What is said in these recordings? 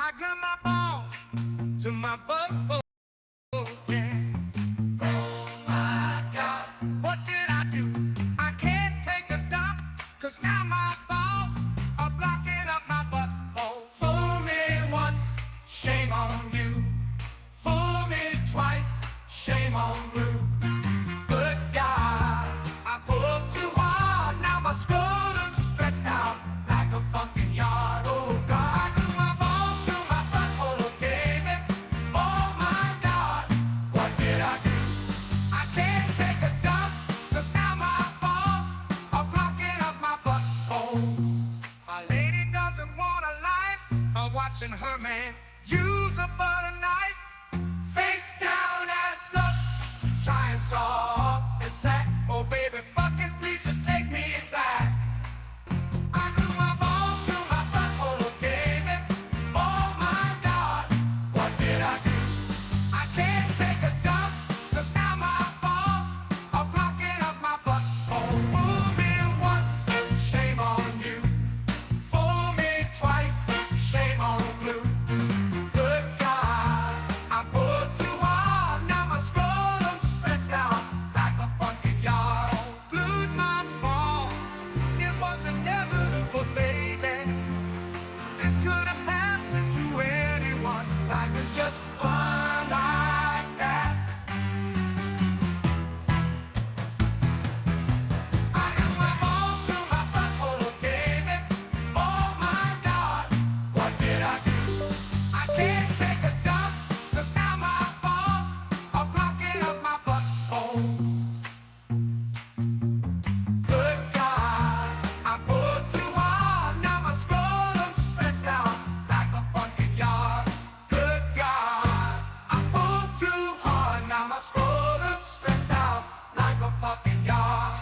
I got my balls to my butthole, yeah. Oh my God, what did I do? I can't take a dump, cause now my balls are blocking up my butthole. Fool me once, shame on you. Fool me twice, shame on you. Good God, I pulled too hard, now my scrotum's stretched out like a fucking yard. Oh God, I grew my balls to my butthole, baby. Oh my God, what did I do? I can't take a dump, cause now my balls are blocking up my butthole. My lady doesn't want a life of watching her man use a butter knife. Face down, ass up, try and saw off the sack. Oh baby, fucking please just take me back. I grew my balls to my butthole, baby. Oh my God, what did I do? I can't take a dump, cause now my balls are blocking up my butthole. Fool me once, shame on you. Fool me twice, shame on blue. Good God, I pulled too hard, now my scrotum's stretched out like a fucking yard. Glued my ball, it was inevitable, baby. This could have happened to anyone. Life is just fun like that. I got my balls to my butthole, baby. Oh my God, what did I do? I can't take a dump, cause now my balls are blocking up my butthole. Good God, I pulled too hard, now my scrotum's stretched out like a fucking yard. Good God, I pulled too hard, now my scrotum's stretched out like a fucking yard.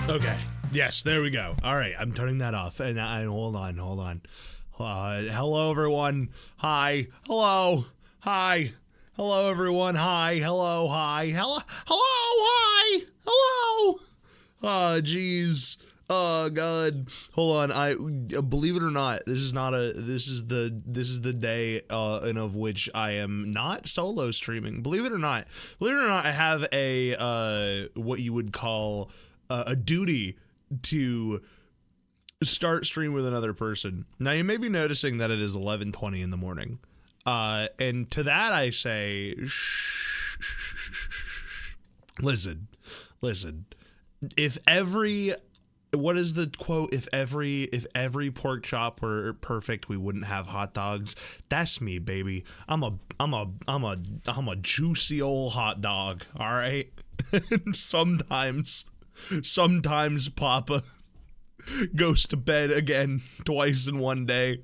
Okay. Yes, there we go. All right, I'm turning that off. And hold on. Hello, everyone. Hi. Hello. Hi. Hello, everyone. Hi. Hello. Hi. Hello. Hi. Hello. Oh, jeez. Oh God. Hold on. I believe it or not, this is the day in of which I am not solo streaming. Believe it or not, I have a what you would call a duty to start stream with another person. Now you may be noticing that it is 11:20 in the morning, and to that I say, listen. If every What is the quote? If every pork chop were perfect, we wouldn't have hot dogs. That's me, baby. I'm a juicy old hot dog. All right. sometimes Papa goes to bed again twice in one day.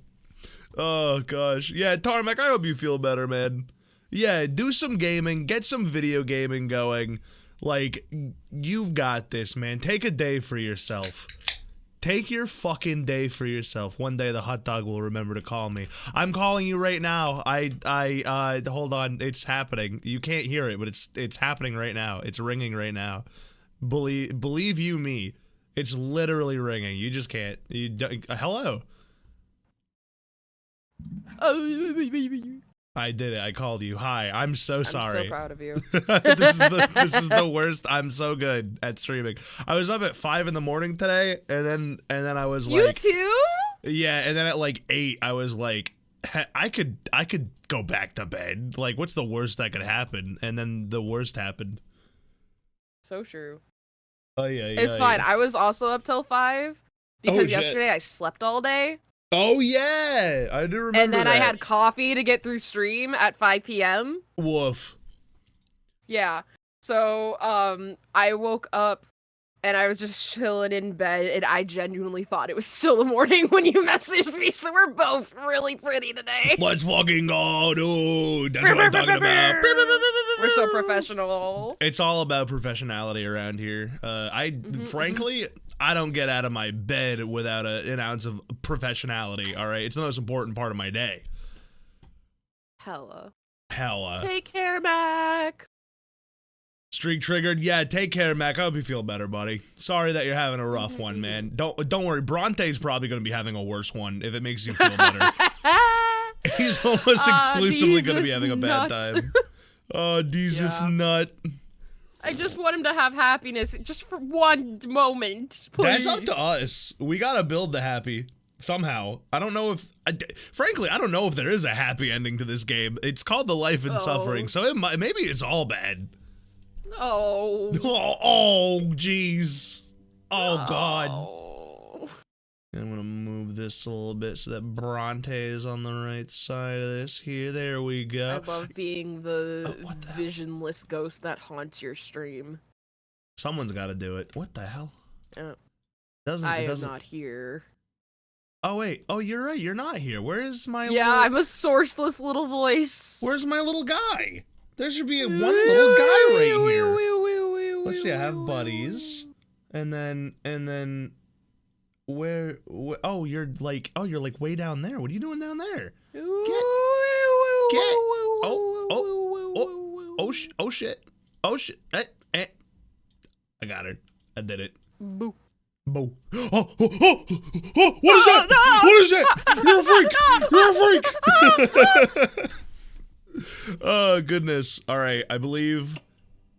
Oh gosh. Yeah, Tarmac, I hope you feel better, man. Yeah, do some gaming, get some video gaming going. Like, you've got this, man. Take a day for yourself. Take your fucking day for yourself. One day the hot dog will remember to call me. I'm calling you right now. Hold on. It's happening. You can't hear it, but it's happening right now. It's ringing right now. Believe you me. It's literally ringing. You just can't. You don't, hello. I did it. I called you. Hi. I'm so sorry. I'm so proud of you. this is the worst. I'm so good at streaming. I was up at 5 in the morning today, and then I was like, you too? Yeah, and then at like 8, I was like, I could go back to bed. Like, what's the worst that could happen? And then the worst happened. So true. Oh yeah. It's fine. I was also up till 5 because shit. yesterday I slept all day. Oh yeah, I do remember. And then that. I had coffee to get through stream at 5 p.m. Woof. Yeah. So I woke up and I was just chilling in bed, and I genuinely thought it was still the morning when you messaged me. So we're both really pretty today. Let's fucking go, dude. That's what I'm talking about. We're so professional. It's all about professionality around here. Frankly, I don't get out of my bed without an ounce of professionality, all right? It's the most important part of my day. Hella. Hella. Take care, Mac. Streak triggered. Yeah, take care, Mac. I hope you feel better, buddy. Sorry that you're having a rough one, man. Don't worry. Bronte's probably going to be having a worse one if it makes you feel better. He's almost exclusively going to be having a bad time. Oh, Deezth Nut. I just want him to have happiness just for one moment, please. That's up to us. We got to build the happy somehow. I don't know if... frankly, I don't know if there is a happy ending to this game. It's called The Life and Suffering, so maybe it's all bad. Oh. Oh, jeez. Oh, God. Oh. I'm gonna move this a little bit so that Brante is on the right side of this. Here, there we go. I love being the visionless ghost that haunts your stream. Someone's got to do it. What the hell? I am not here. Oh, wait. Oh, you're right. You're not here. Where is my little... Yeah, I'm a sourceless little voice. Where's my little guy? There should be one little guy right here. Let's see. I have buddies. And then... Where oh, you're like way down there. What are you doing down there? Oh shit. I got her. I did it. Boo. Boo. Oh, what is that? No! What is that? You're a freak. You're a freak. Oh, goodness. All right. I believe,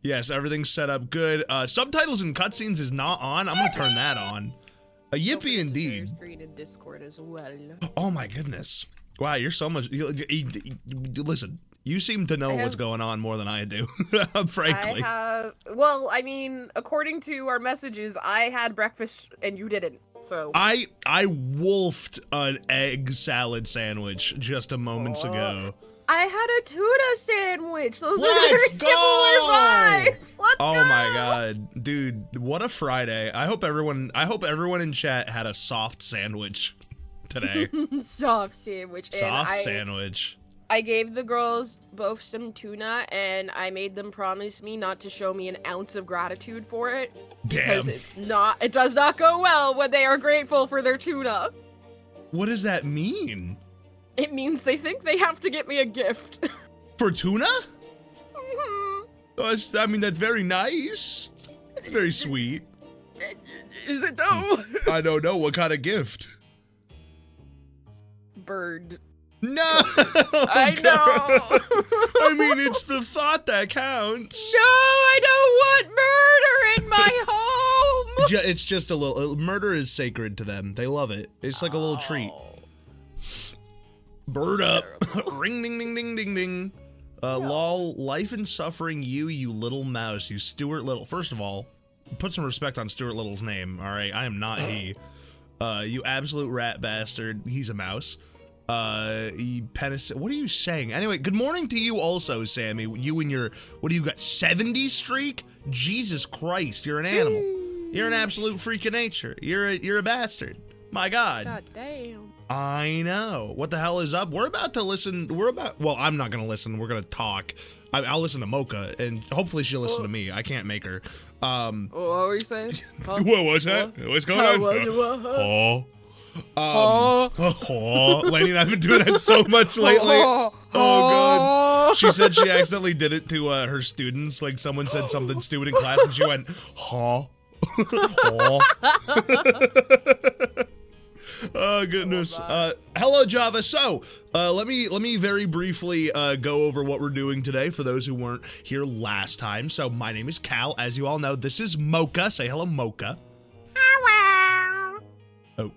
yes, everything's set up good. Subtitles and cutscenes is not on. I'm going to turn that on. A yippee indeed. Screen in Discord as well. Oh my goodness. Wow, you're so much... listen, you seem to know what's going on more than I do, frankly. Well, I mean, according to our messages, I had breakfast and you didn't, so... I wolfed an egg salad sandwich just a moments ago. I had a tuna sandwich. Those are Let's very go! similar vibes. Let's go! Oh my god, dude, what a Friday! I hope everyone in chat had a soft sandwich today. Soft sandwich. Sandwich. I gave the girls both some tuna, and I made them promise me not to show me an ounce of gratitude for it. Damn. Because it does not go well when they are grateful for their tuna. What does that mean? It means they think they have to get me a gift. For tuna? I mean, that's very nice. It's very sweet. Is it though? I don't know. What kind of gift? Bird. No! I know! I mean, it's the thought that counts. No, I don't want murder in my home! It's just a little... Murder is sacred to them. They love it. It's like a little treat. Bird up. Ring, ding, ding, ding, ding, ding. Lol, life and suffering you little mouse, you Stuart Little. First of all, put some respect on Stuart Little's name, alright? I am not he. You absolute rat bastard. He's a mouse. What are you saying? Anyway, good morning to you also, Sammy. You and your, what do you got, 70 streak? Jesus Christ, you're an animal. You're an absolute freak of nature. You're a bastard. My God. God damn. I know. What the hell is up? We're about to listen. Well, I'm not going to listen. We're going to talk. I'll listen to Mocha, and hopefully she'll listen to me. I can't make her. What were you saying? Huh? What was that? What's going on? Lainey and I've been doing that so much lately. Oh, God. She said she accidentally did it to her students. Like, someone said something stupid in class, and she went, huh? Oh goodness. Hello Java. So let me very briefly go over what we're doing today for those who weren't here last time. So my name is Cal, as you all know. This is Mocha. Say hello, Mocha. Hello. Oh,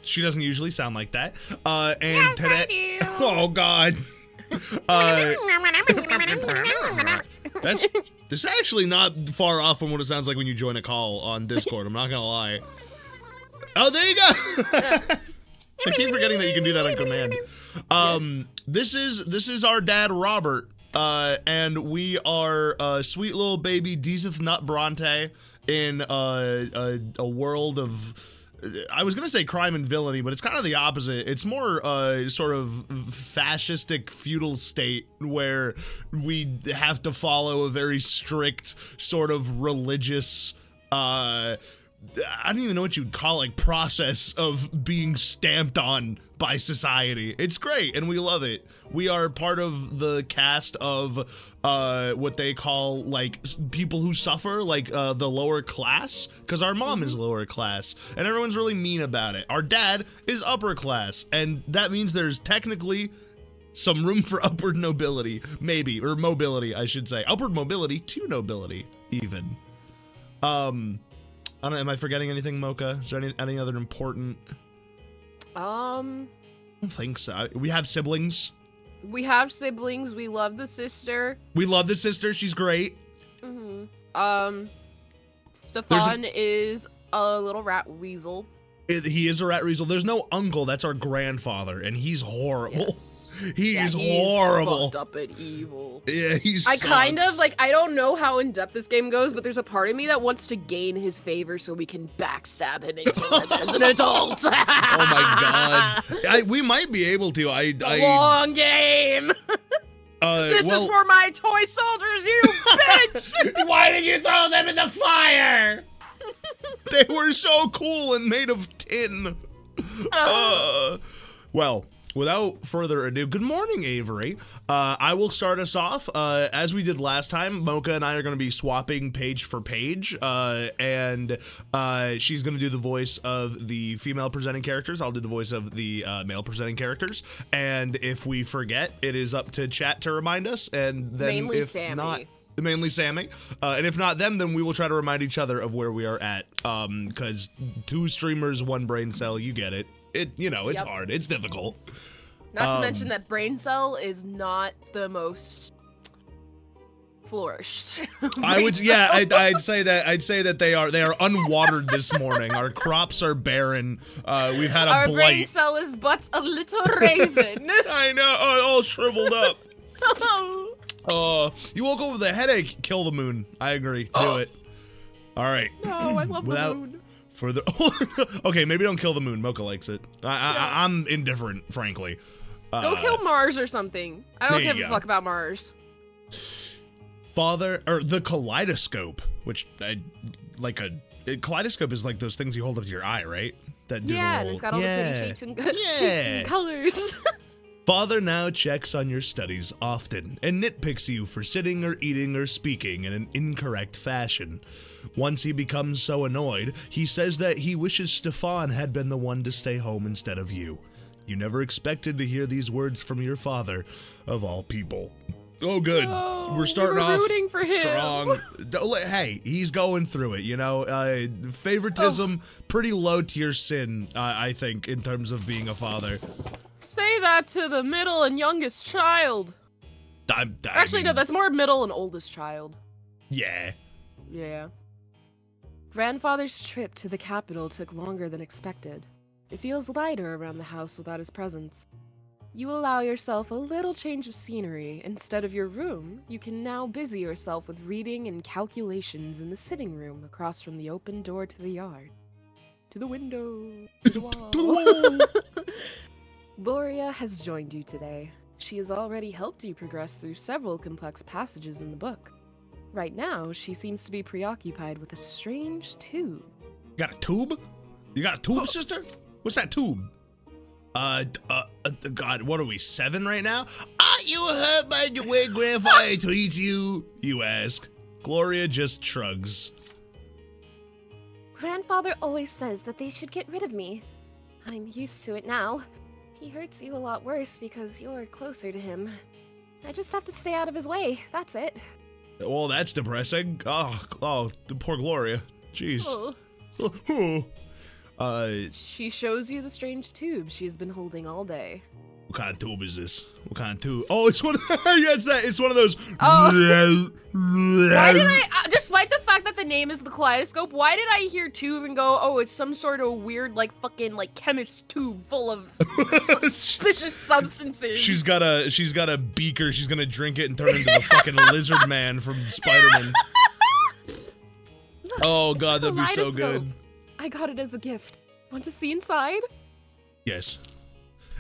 she doesn't usually sound like that. And today, oh God. This is actually not far off from what it sounds like when you join a call on Discord. I'm not gonna lie. Oh, there you go. I keep forgetting that you can do that on command. This is our dad Robert, and we are sweet little baby Deezth Nut Brante in a world of, I was gonna say crime and villainy, but it's kind of the opposite. It's more sort of fascistic feudal state where we have to follow a very strict sort of religious I don't even know what you'd call, like, process of being stamped on by society. It's great, and we love it. We are part of the cast of what they call like people who suffer, like the lower class, because our mom is lower class, and everyone's really mean about it. Our dad is upper class, and that means there's technically some room for upward nobility, maybe, or mobility, I should say. Upward mobility to nobility, even. I don't know, am I forgetting anything, Mocha? Is there any other important? I don't think so. We have siblings. We have siblings. We love the sister. We love the sister. She's great. Stefan is a little rat weasel. He is a rat weasel. There's no uncle. That's our grandfather, and he's horrible. Yes. He's horrible. Fucked up and evil. Yeah, he's. I kind of like. I don't know how in depth this game goes, but there's a part of me that wants to gain his favor so we can backstab him and kill him as an adult. Oh my god. We might be able to. Long game. This is for my toy soldiers, you bitch! Why did you throw them in the fire? They were so cool and made of tin. Well, without further ado, good morning, Avery. I will start us off. As we did last time, Mocha and I are going to be swapping page for page, and she's going to do the voice of the female presenting characters. I'll do the voice of the male presenting characters, and if we forget, it is up to chat to remind us, and then Mainly if Sammy. not... Mainly Sammy, and if not them, then we will try to remind each other of where we are at, because 2 streamers, 1 brain cell, you get it. It's hard, it's difficult. Not to mention that brain cell is not the most flourished. I'd say that they are unwatered this morning. Our crops are barren. We've had a blight. Our brain cell is but a little raisin. I know, all shriveled up. You woke up with a headache. Kill the moon. I agree. Do it. All right. No, I love the moon. Further. Okay, maybe don't kill the moon. Mocha likes it. I'm indifferent, frankly. Go kill Mars or something. I don't give a fuck about Mars. The kaleidoscope, which kaleidoscope is like those things you hold up to your eye, right? That do and it's got all the pretty shapes and colors. Father now checks on your studies often and nitpicks you for sitting or eating or speaking in an incorrect fashion. Once he becomes so annoyed, he says that he wishes Stefan had been the one to stay home instead of you. You never expected to hear these words from your father, of all people. Oh, good. We're starting off rooting for him. Strong. Hey, he's going through it, favoritism, pretty low tier sin, I think, in terms of being a father. Say that to the middle and youngest child. No, that's more middle and oldest child. Yeah. Yeah. Grandfather's trip to the capital took longer than expected. It feels lighter around the house without his presence. You allow yourself a little change of scenery. Instead of your room, you can now busy yourself with reading and calculations in the sitting room across from the open door to the yard. To the window. To the wall. To the wall. Gloria has joined you today. She has already helped you progress through several complex passages in the book. Right now, she seems to be preoccupied with a strange tube. You got a tube? You got a tube, sister? What's that tube? God, what are we, 7 right now? Are you hurt by the way grandfather treats you? You ask. Gloria just shrugs. Grandfather always says that they should get rid of me. I'm used to it now. He hurts you a lot worse because you're closer to him. I just have to stay out of his way, that's it. Well, that's depressing. Oh, the poor Gloria. Jeez. She shows you the strange tube she has been holding all day. What kind of tube is this? What kind of tube? Oh, it's one. Yeah, it's one of those. Oh. Why did despite the fact that the name is the kaleidoscope, why did I hear tube and go, oh, it's some sort of weird, fucking chemist tube full of suspicious substances? She's got a beaker. She's gonna drink it and turn into the fucking lizard man from Spider-Man. Oh God, that'd be so good. I got it as a gift. Want to see inside? Yes.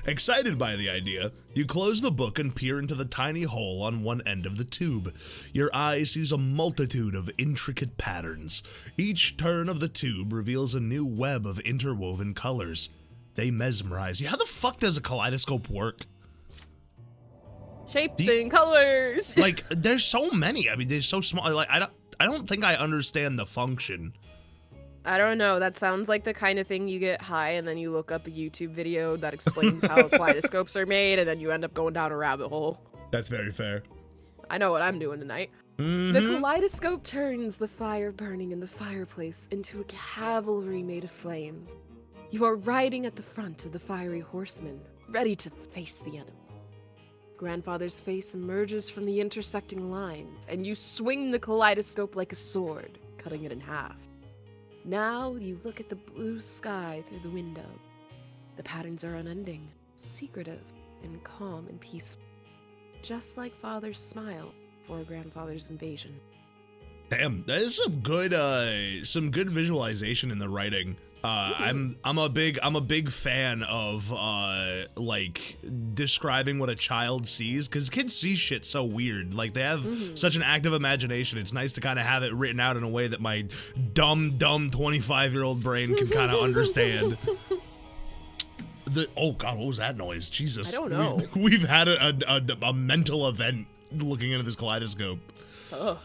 Excited by the idea, you close the book and peer into the tiny hole on one end of the tube. Your eye sees a multitude of intricate patterns. Each turn of the tube reveals a new web of interwoven colors. They mesmerize you. How the fuck does a kaleidoscope work? Shapes and colors. Like, there's so many. I mean, they're so small. Like, I don't think I understand the function. I don't know. That sounds like the kind of thing you get high and then you look up a YouTube video that explains how kaleidoscopes are made and then you end up going down a rabbit hole. That's very fair. I know what I'm doing tonight. The kaleidoscope turns the fire burning in the fireplace into a cavalry made of flames. You are riding at the front of the fiery horseman, ready to face the enemy. Grandfather's face emerges from the intersecting lines, and you swing the kaleidoscope like a sword, cutting it in half. Now you look at the blue sky through the window. The patterns are unending, secretive, and calm and peaceful. Just like Father's smile for Grandfather's invasion. Damn, that is some good visualization in the writing. I'm a big fan of like describing what a child sees, because kids see shit so weird. Like, they have such an active imagination. It's nice to kind of have it written out in a way that my dumb 25-year-old brain can kind of understand. Oh god, what was that noise? Jesus, I don't know. We've had a mental event looking into this kaleidoscope. Ugh.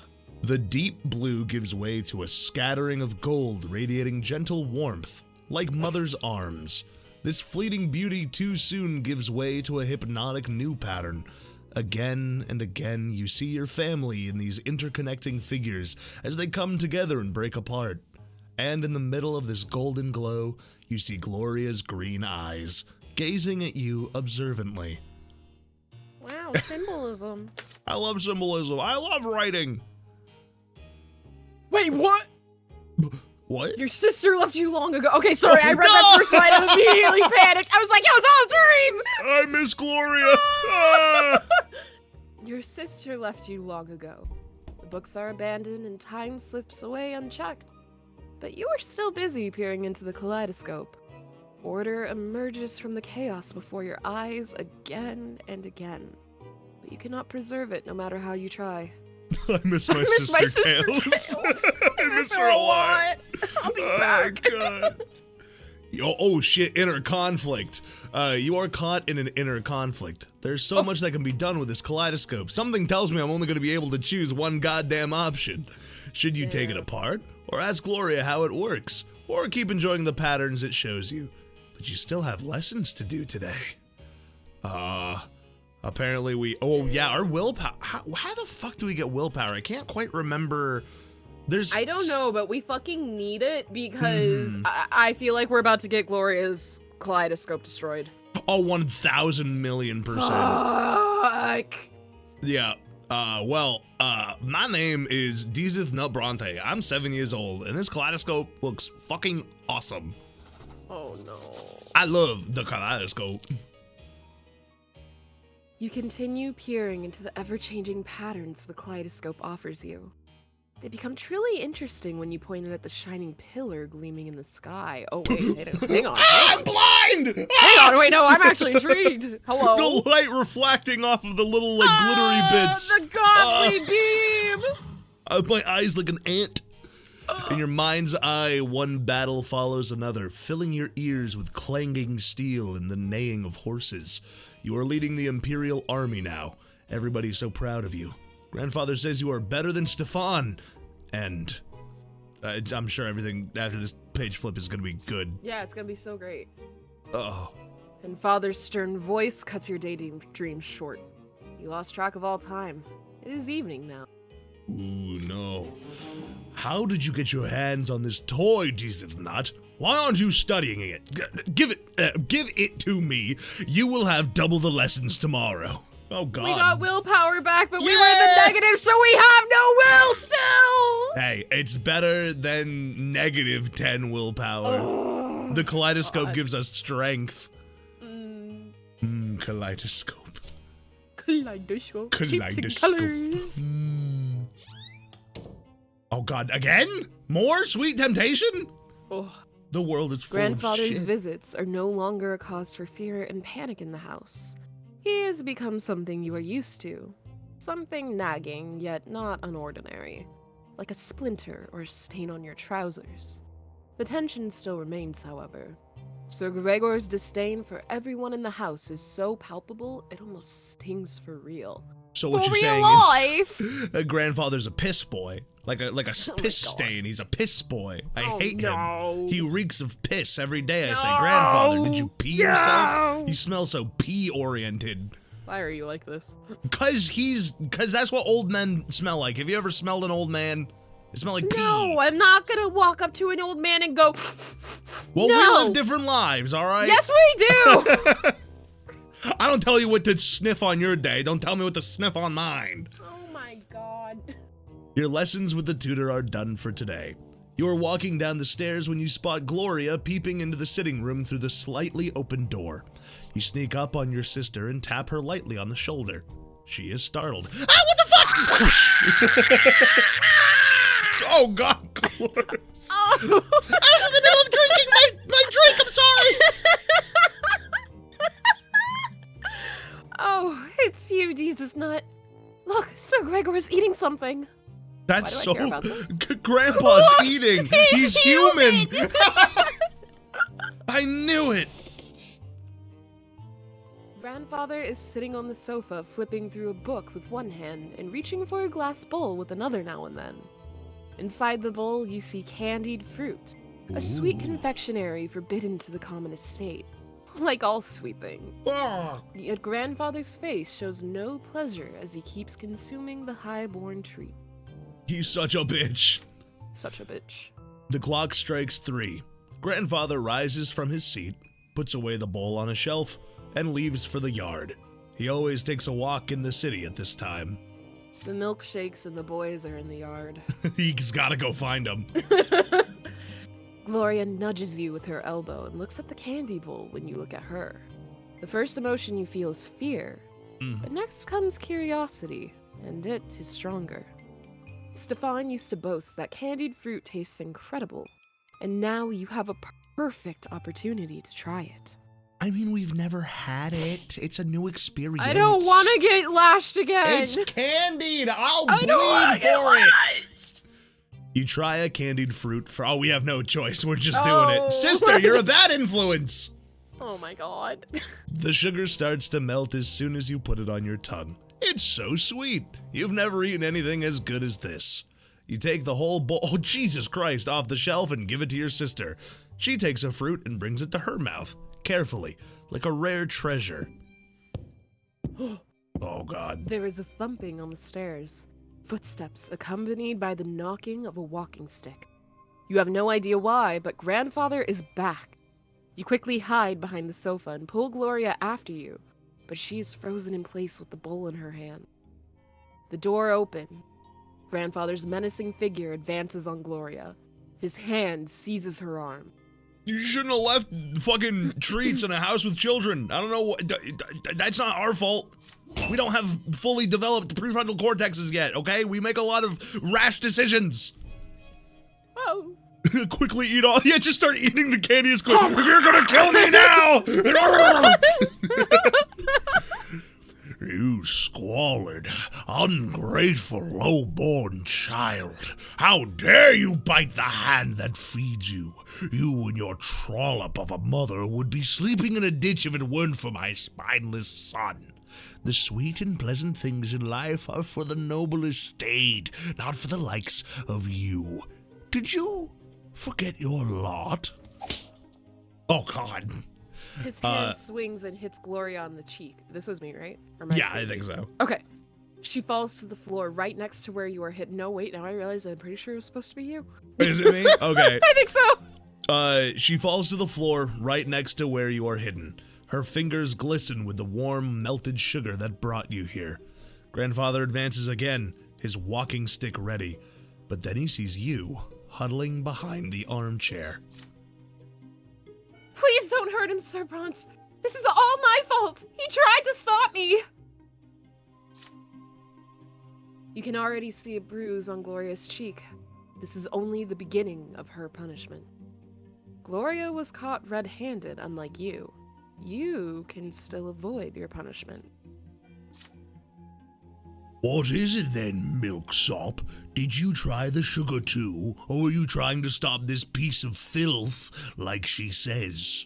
The deep blue gives way to a scattering of gold radiating gentle warmth, like mother's arms. This fleeting beauty too soon gives way to a hypnotic new pattern. Again and again you see your family in these interconnecting figures as they come together and break apart. And in the middle of this golden glow, you see Gloria's green eyes, gazing at you observantly. Wow, symbolism. I love symbolism. I love writing. Wait, what? What? Your sister left you long ago. Okay, sorry, I read that first line and immediately panicked. I was like, it was all a dream! I miss Gloria. Ah! Your sister left you long ago. The books are abandoned and time slips away unchecked. But you are still busy peering into the kaleidoscope. Order emerges from the chaos before your eyes again and again. But you cannot preserve it no matter how you try. I miss my sister Tails. I miss her a lot. I'll be back. God. Oh shit, inner conflict. You are caught in an inner conflict. There's so much that can be done with this kaleidoscope. Something tells me I'm only going to be able to choose one goddamn option. Should you take it apart, or ask Gloria how it works, or keep enjoying the patterns it shows you? But you still have lessons to do today. Apparently our willpower. How the fuck do we get willpower? I can't quite remember. I don't know, but we fucking need it because I feel like we're about to get Gloria's kaleidoscope destroyed. Oh, 1,000,000,000%. Fuck. Yeah. My name is Deezth Nut Brante. I'm 7 years old, and this kaleidoscope looks fucking awesome. Oh no. I love the kaleidoscope. You continue peering into the ever-changing patterns the kaleidoscope offers you. They become truly interesting when you point it at the shining pillar gleaming in the sky. Oh wait, hang on. I'm blind! Hang on, wait, no, I'm actually intrigued. Hello. The light reflecting off of the little, like, glittery bits. The godly beam! My eyes like an ant. In your mind's eye, one battle follows another, filling your ears with clanging steel and the neighing of horses. You are leading the Imperial Army now. Everybody's so proud of you. Grandfather says you are better than Stefan. And I'm sure everything after this page flip is going to be good. Yeah, it's going to be so great. Oh. And Father's stern voice cuts your daydreams short. You lost track of all time. It is evening now. Ooh, no. How did you get your hands on this toy, Deezth Nut? Why aren't you studying it? Give it to me. You will have double the lessons tomorrow. Oh, God. We got willpower back, but we were in the negative, so we have no will still! Hey, it's better than negative 10 willpower. Oh, the kaleidoscope God. gives us strength. Kaleidoscope. Kaleidoscope. Kaleidoscope. Colors. Oh, God, again? More sweet temptation? Oh. The world is full Grandfather's of shit. visits are no longer a cause for fear and panic in the house. He has become something you are used to. Something nagging, yet not unordinary. Like a splinter or a stain on your trousers. The tension still remains, however. Sir Gregor's disdain for everyone in the house is so palpable, it almost stings for real. So what For you're real saying life? is a grandfather's a piss boy. Like a Oh my piss God. stain. He's a piss boy. I Oh, hate no. him. He reeks of piss every day. I say, No. grandfather, did you pee yourself? No. You smell so pee-oriented. Why are you like this? Cause that's what old men smell like. Have you ever smelled an old man? They smell like pee. No, I'm not gonna walk up to an old man and go, Well, no. we live different lives, all right? Yes, we do! I don't tell you what to sniff on your day. Don't tell me what to sniff on mine. Oh my god. Your lessons with the tutor are done for today. You are walking down the stairs when you spot Gloria peeping into the sitting room through the slightly open door. You sneak up on your sister and tap her lightly on the shoulder. She is startled. Ah, what the fuck? Oh god, Glorious. Oh. I was in the middle of drinking my drink, I'm sorry. Oh, it's you, Deezth Nut. Look, Sir Gregor's eating something. That's Why so. do I care about this? Grandpa's eating. He's human. human. I knew it. Grandfather is sitting on the sofa flipping through a book with one hand and reaching for a glass bowl with another now and then. Inside the bowl, you see candied fruit, a sweet Ooh. confectionery forbidden to the common estate. Like all sweet things. Ah. Yet grandfather's face shows no pleasure as he keeps consuming the high-born treat. He's such a bitch. Such a bitch. The clock strikes 3. Grandfather rises from his seat, puts away the bowl on a shelf, and leaves for the yard. He always takes a walk in the city at this time. The milkshakes and the boys are in the yard. He's gotta go find them. Gloria nudges you with her elbow and looks at the candy bowl when you look at her. The first emotion you feel is fear, but next comes curiosity, and it is stronger. Stefan used to boast that candied fruit tastes incredible, and now you have a perfect opportunity to try it. I mean, we've never had it. It's a new experience. I don't want to get lashed again! It's candied. I'll I don't wanna bleed get for it. lashed! You try a candied fruit for. Oh, we have no choice. We're just Oh. doing it. Sister, you're a bad influence. Oh my god. The sugar starts to melt as soon as you put it on your tongue. It's so sweet. You've never eaten anything as good as this. You take the whole bowl, oh Jesus Christ, off the shelf and give it to your sister. She takes a fruit and brings it to her mouth, carefully, like a rare treasure. Oh God. There is a thumping on the stairs. Footsteps accompanied by the knocking of a walking stick. You have no idea why, but grandfather is back. You quickly hide behind the sofa and pull Gloria after you, but she is frozen in place with the bowl in her hand. The door opens. Grandfather's menacing figure advances on Gloria. His hand seizes her arm. You shouldn't have left fucking treats in a house with children. I don't know what. That's not our fault. We don't have fully developed prefrontal cortexes yet, okay? We make a lot of rash decisions. Oh. Quickly eat all. Yeah, just start eating the candy as quick. You're gonna kill me now! You squalid, ungrateful, low-born child. How dare you bite the hand that feeds you? You and your trollop of a mother would be sleeping in a ditch if it weren't for my spineless son. The sweet and pleasant things in life are for the noble estate, not for the likes of you. Did you forget your lot? Oh, God. His hand swings and hits Gloria on the cheek. This was me, right? Or am Yeah, I crazy? think so. Okay. She falls to the floor right next to where you are hit. No, wait, now I realize I'm pretty sure it was supposed to be you. Is it me? Okay. I think so. She falls to the floor right next to where you are hidden. Her fingers glisten with the warm, melted sugar that brought you here. Grandfather advances again, his walking stick ready. But then he sees you, huddling behind the armchair. Please don't hurt him, Sir Brante. This is all my fault. He tried to stop me. You can already see a bruise on Gloria's cheek. This is only the beginning of her punishment. Gloria was caught red-handed, unlike you. You can still avoid your punishment. What is it then, milksop? Did you try the sugar too, or were you trying to stop this piece of filth, like she says?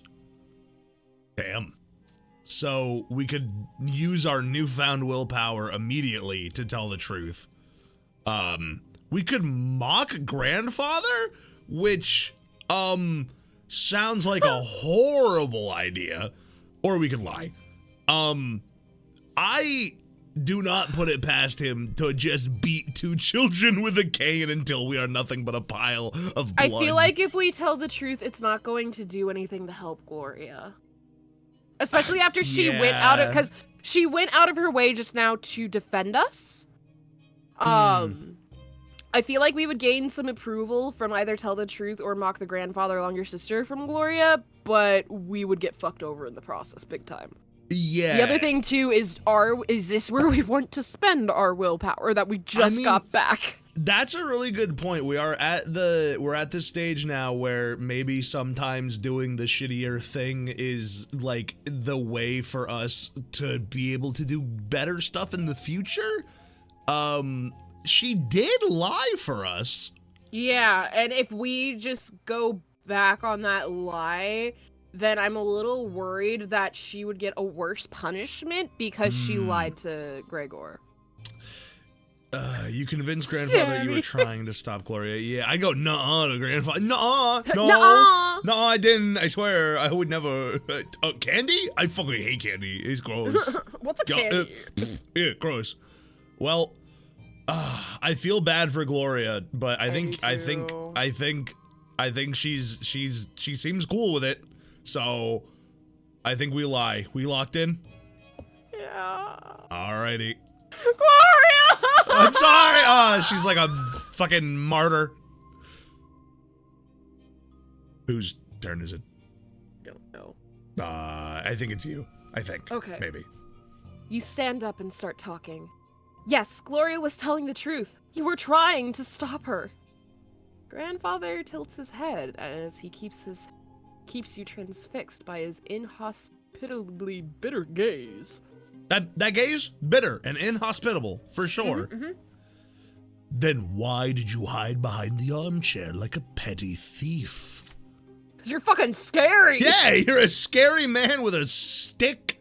Damn. So we could use our newfound willpower immediately to tell the truth. We could mock grandfather, which, sounds like a horrible idea. Or we could lie. I do not put it past him to just beat 2 children with a cane until we are nothing but a pile of blood. I feel like if we tell the truth, it's not going to do anything to help Gloria. Especially after she went out of, because she went out of her way just now to defend us. I feel like we would gain some approval from either tell the truth or mock the grandfather along your sister from Gloria, but we would get fucked over in the process big time. Yeah. The other thing too is this where we want to spend our willpower that we just got back? That's a really good point. We're at this stage now where maybe sometimes doing the shittier thing is like the way for us to be able to do better stuff in the future. She did lie for us. Yeah, and if we just go back on that lie, then I'm a little worried that she would get a worse punishment because she lied to Gregor. You convinced grandfather you were trying to stop Gloria. Yeah, I go, nuh-uh to grandfather. Nuh-uh, no. Nuh-uh. No, I didn't. I swear, I would never. Candy? I fucking hate candy. It's gross. What's a candy? Yeah, gross. Well, I feel bad for Gloria, but I think she seems cool with it. So, I think we lie. We locked in? Yeah. Alrighty. Gloria! I'm sorry! She's like a fucking martyr. Whose turn is it? Don't know. I think it's you. I think. Okay. Maybe. You stand up and start talking. Yes, Gloria was telling the truth. You were trying to stop her. Grandfather tilts his head as he keeps you transfixed by his inhospitably bitter gaze. That gaze? Bitter and inhospitable, for sure. Then why did you hide behind the armchair like a petty thief? 'Cause you're fucking scary! Yeah, you're a scary man with a stick.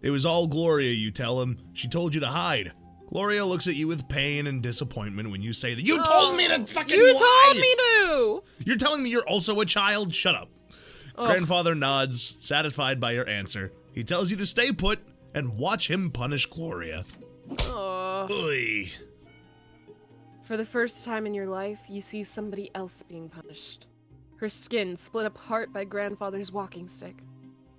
It was all Gloria, you tell him. She told you to hide. Gloria looks at you with pain and disappointment when you say that. You told me to fucking lie! You told me to! You're telling me you're also a child? Shut up. Grandfather nods, satisfied by your answer. He tells you to stay put and watch him punish Gloria. Oy. For the first time in your life, you see somebody else being punished. Her skin split apart by grandfather's walking stick.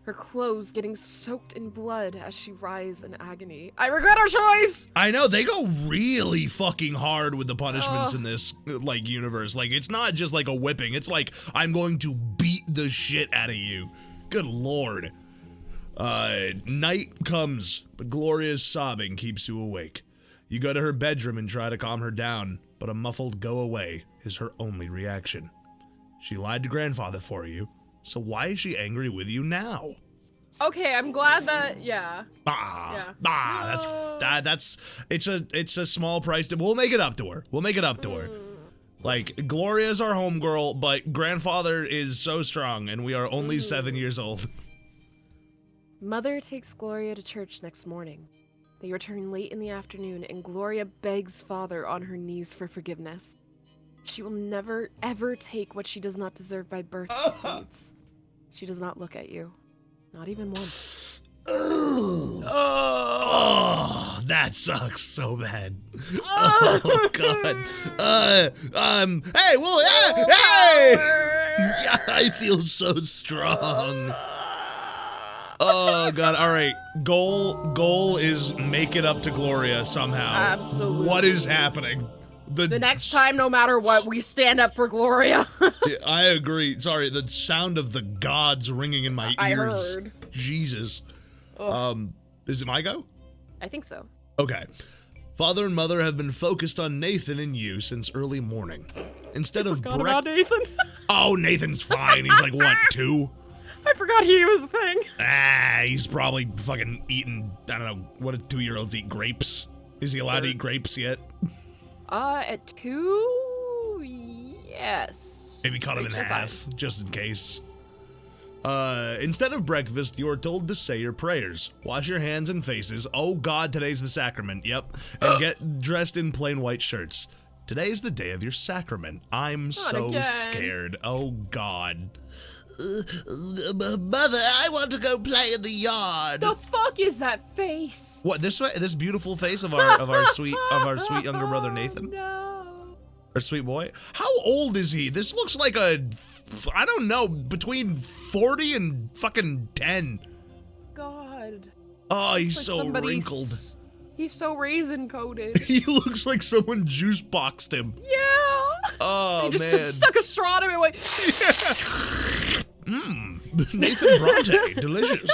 Her clothes getting soaked in blood as she writhes in agony. I regret our choice! I know, they go really fucking hard with the punishments in this, like, universe. Like, it's not just like a whipping. It's like, I'm going to beat the shit out of you. Good lord. Night comes, but Gloria's sobbing keeps you awake. You go to her bedroom and try to calm her down, but a muffled go away is her only reaction. She lied to grandfather for you, so why is she angry with you now? Okay, I'm glad that, yeah. It's a small price to, we'll make it up to her. We'll make it up to her. Like, Gloria's our homegirl, but grandfather is so strong, and we are only 7 years old. Mother takes Gloria to church next morning. They return late in the afternoon, and Gloria begs Father on her knees for forgiveness. She will never, ever take what she does not deserve by birth. She does not look at you. Not even once. Oh, that sucks so bad. Oh, God. Hey, well, hey! I feel so strong. Oh, God. All right. Goal is make it up to Gloria somehow. Absolutely. What is happening? The next time, no matter what, we stand up for Gloria. I agree. Sorry, the sound of the gods ringing in my ears. I heard. Jesus. Is it my go? I think so. Okay. Father and Mother have been focused on Nathan and you since early morning. Instead of Forgot about Nathan. Oh, Nathan's fine. He's like, what, 2? I forgot he was a thing. He's probably fucking eating, I don't know, what do 2-year-olds eat? Grapes? Is he allowed to eat grapes yet? At 2, yes. Maybe cut him in half, just in case. Instead of breakfast, you're told to say your prayers, wash your hands and faces. Oh God, today's the sacrament. Yep. And get dressed in plain white shirts. Today's the day of your sacrament. I'm so again. scared. Oh God. Mother, I want to go play in the yard. The fuck is that face? What, this way? This beautiful face of our sweet younger brother Nathan? No. Our sweet boy? How old is he? This looks like I don't know, between 40 and fucking 10. God. Oh, he's Like so somebody's- wrinkled. He's so raisin coated. He looks like someone juice boxed him. Yeah. Oh, They man. just stuck a straw in him and went. Nathan Brante, delicious.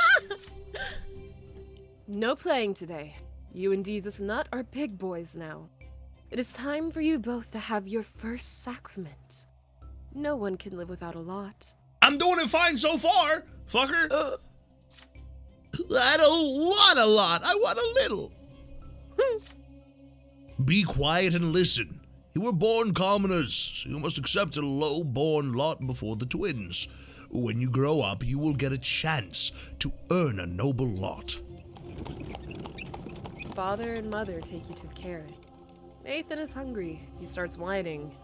No playing today. You and Deezth Nut are big boys now. It is time for you both to have your first sacrament. No one can live without a lot. I'm doing it fine so far, fucker. I don't want a lot. I want a little. Be quiet and listen. You were born commoners, so you must accept a low-born lot before the twins. When you grow up, you will get a chance to earn a noble lot. Father and mother take you to the carriage. Nathan is hungry. He starts whining.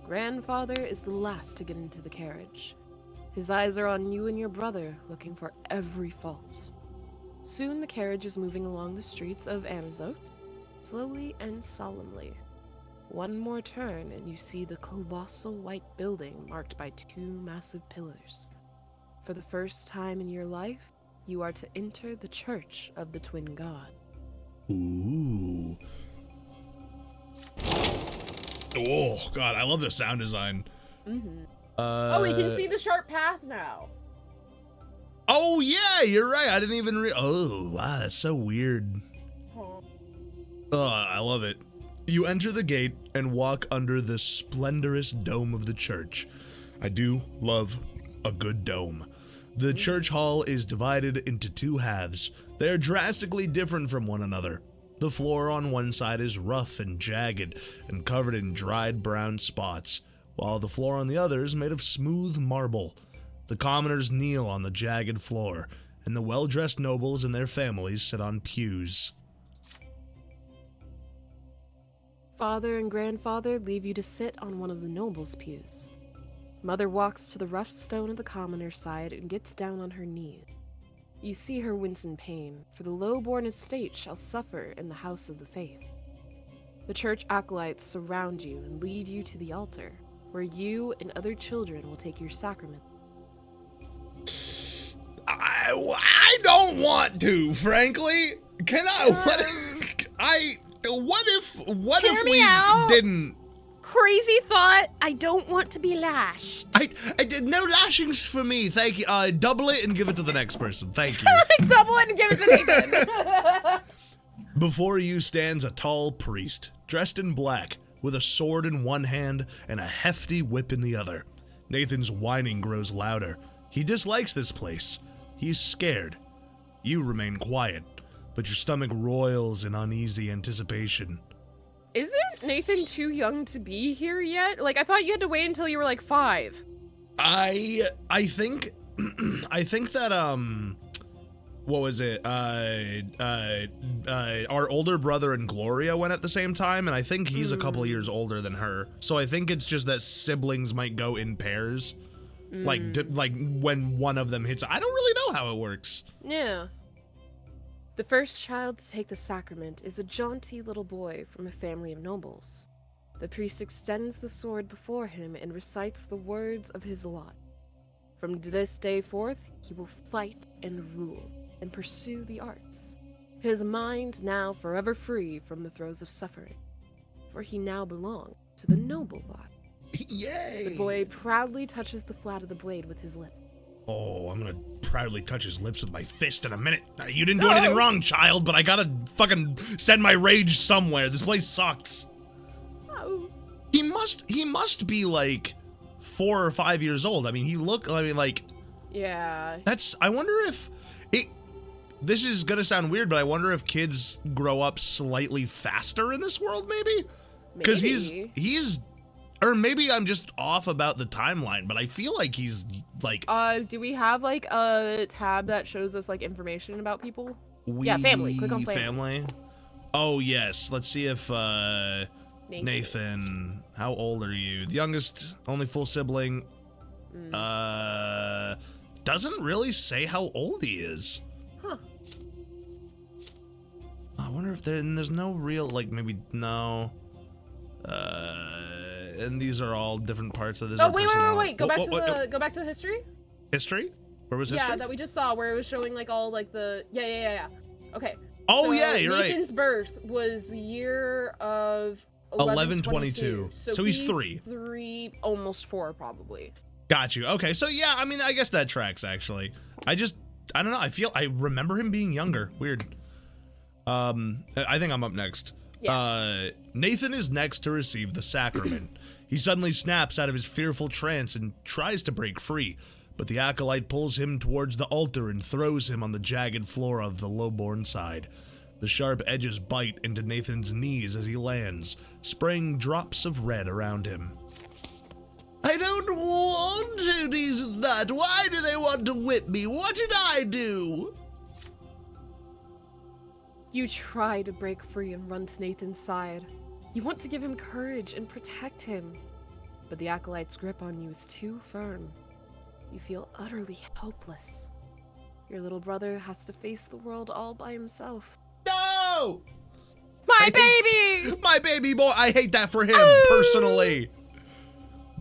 Grandfather is the last to get into the carriage. His eyes are on you and your brother, looking for every fault. Soon the carriage is moving along the streets of Anazote, slowly and solemnly. One more turn and you see the colossal white building marked by two massive pillars. For the first time in your life, you are to enter the Church of the Twin God. Ooh. Oh, God, I love the sound design. Oh, we can see the sharp path now. Oh, yeah, you're right. I didn't even oh, wow, that's so weird. Oh. Oh, I love it. You enter the gate and walk under the splendorous dome of the church. I do love a good dome. The church hall is divided into two halves. They are drastically different from one another. The floor on one side is rough and jagged and covered in dried brown spots, while the floor on the other is made of smooth marble. The commoners kneel on the jagged floor, and the well-dressed nobles and their families sit on pews. Father and grandfather leave you to sit on one of the nobles' pews. Mother walks to the rough stone of the commoner's side and gets down on her knees. You see her wince in pain, for the low-born estate shall suffer in the house of the faith. The church acolytes surround you and lead you to the altar, where you and other children will take your sacrament. I don't want to, frankly. Can I? What if me we out. didn't? Crazy thought. I don't want to be lashed. I did no lashings for me. Thank you. Double it and give it to the next person. Thank you. Double it and give it to Nathan. Before you stands a tall priest, dressed in black, with a sword in one hand and a hefty whip in the other. Nathan's whining grows louder. He dislikes this place. He's scared. You remain quiet, but your stomach roils in uneasy anticipation. Isn't Nathan too young to be here yet? Like, I thought you had to wait until you were like 5. I think I think that what was it? Our older brother and Gloria went at the same time, and I think he's a couple of years older than her. So I think it's just that siblings might go in pairs, like when one of them hits. I don't really know how it works. Yeah. The first child to take the sacrament is a jaunty little boy from a family of nobles. The priest extends the sword before him and recites the words of his lot. From this day forth, he will fight and rule and pursue the arts. His mind now forever free from the throes of suffering, for he now belongs to the noble lot. Yay! The boy proudly touches the flat of the blade with his lip. Oh, I'm gonna proudly touch his lips with my fist in a minute. You didn't do anything wrong, child, but I gotta fucking send my rage somewhere. This place sucks. Oh. He must be like 4 or 5 years old. I mean, Yeah. I wonder if this is gonna sound weird, but I wonder if kids grow up slightly faster in this world, maybe? Because Maybe. he's Or maybe I'm just off about the timeline, but I feel like he's like Do we have like a tab that shows us like information about people? we Yeah, family. Click on family. family. Oh yes, let's see if Nathan. Nathan, how old are you? The youngest, only full sibling. Doesn't really say how old he is. Huh. I wonder if there's no real, like, maybe no. And these are all different parts of this. Oh wait. Go back to the history. History? Where was history? Yeah, that we just saw, where it was showing like all like the yeah. Okay. Oh so yeah, you're right. Nathan's birth was the year of 1122. So he's 3. 3, almost 4 probably. Got you. Okay, so yeah, I mean, I guess that tracks actually. I don't know. I remember him being younger. Weird. I think I'm up next. Yeah. Nathan is next to receive the sacrament. He suddenly snaps out of his fearful trance and tries to break free, but the acolyte pulls him towards the altar and throws him on the jagged floor of the low-born side. The sharp edges bite into Nathan's knees as he lands, spraying drops of red around him. I don't want to, Deezth Nut. Why do they want to whip me? What did I do? You try to break free and run to Nathan's side. You want to give him courage and protect him. But the acolyte's grip on you is too firm. You feel utterly helpless. Your little brother has to face the world all by himself. No! My baby! My baby boy! I hate that for him, personally.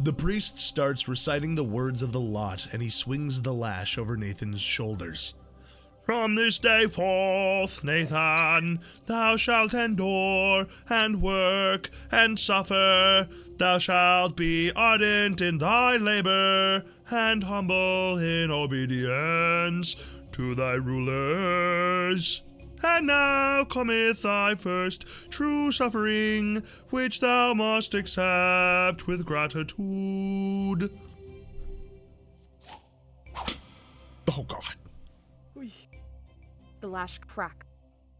The priest starts reciting the words of the lot, and he swings the lash over Nathan's shoulders. From this day forth, Nathan, thou shalt endure, and work, and suffer. Thou shalt be ardent in thy labor, and humble in obedience to thy rulers. And now cometh thy first true suffering, which thou must accept with gratitude. Oh, God. The lash cracks.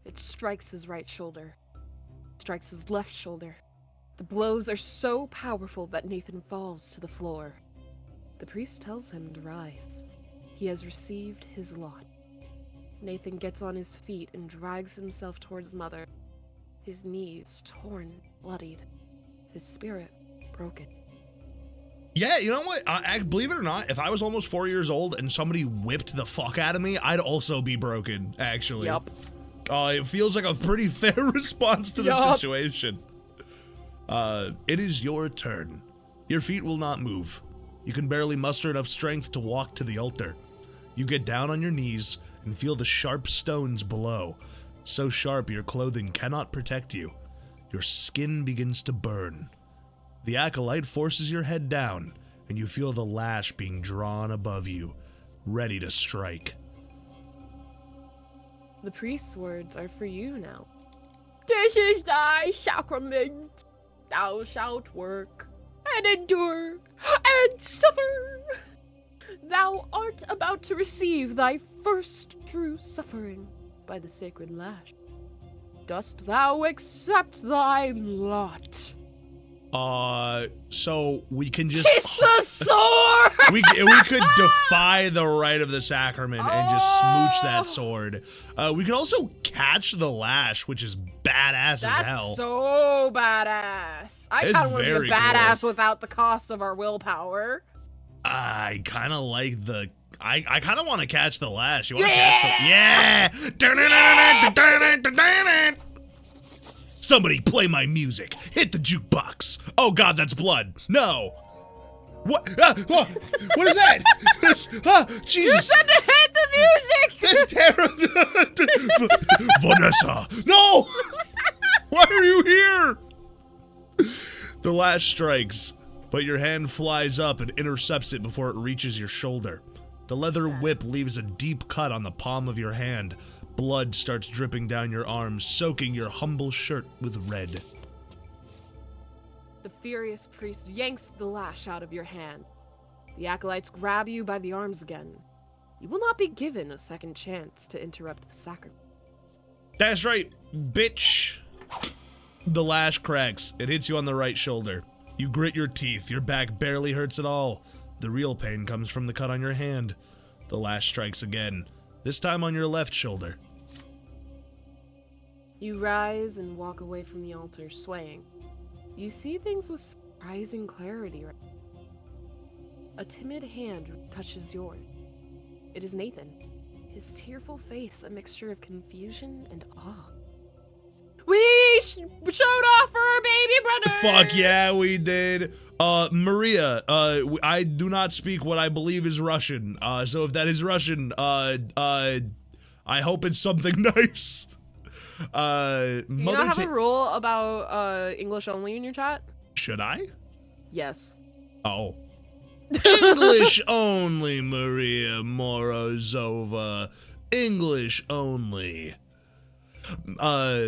It strikes his right shoulder. Strikes his left shoulder. The blows are so powerful that Nathan falls to the floor. The priest tells him to rise. He has received his lot. Nathan gets on his feet and drags himself towards Mother. His knees torn, bloodied. His spirit broken. Yeah, you know what? Believe it or not, if I was almost 4 years old and somebody whipped the fuck out of me, I'd also be broken, actually. Yup. It feels like a pretty fair response to the situation. It is your turn. Your feet will not move. You can barely muster enough strength to walk to the altar. You get down on your knees and feel the sharp stones below. So sharp your clothing cannot protect you. Your skin begins to burn. The acolyte forces your head down, and you feel the lash being drawn above you, ready to strike. The priest's words are for you now. This is thy sacrament. Thou shalt work, and endure, and suffer. Thou art about to receive thy first true suffering by the sacred lash. Dost thou accept thy lot? So we can just Kiss the sword! we could defy the rite of the sacrament and just smooch that sword. We could also catch the lash, which is badass as hell. That's so badass. I kind of want to be a very badass cool. without the cost of our willpower. I kind of like the. I kind of want to catch the lash. You want to catch the? Yeah! Somebody play my music. Hit the jukebox. Oh God, that's blood. No. What? What is that? Jesus. You said to hit the music! That's terrible. Vanessa. No. Why are you here? The lash strikes, but your hand flies up and intercepts it before it reaches your shoulder. The leather whip leaves a deep cut on the palm of your hand. Blood starts dripping down your arm, soaking your humble shirt with red. The furious priest yanks the lash out of your hand. The acolytes grab you by the arms again. You will not be given a second chance to interrupt the sacrament. That's right, bitch. The lash cracks. It hits you on the right shoulder. You grit your teeth. Your back barely hurts at all. The real pain comes from the cut on your hand. The lash strikes again, this time on your left shoulder. You rise and walk away from the altar, swaying. You see things with surprising clarity. A timid hand touches yours. It is Nathan. His tearful face a mixture of confusion and awe. We showed off for our baby brother! Fuck yeah, we did. Maria, I do not speak what I believe is Russian. So if that is Russian, I hope it's something nice. Do you not have a rule about English only in your chat? Should I? Yes. Oh. English only, Maria Morozova. English only.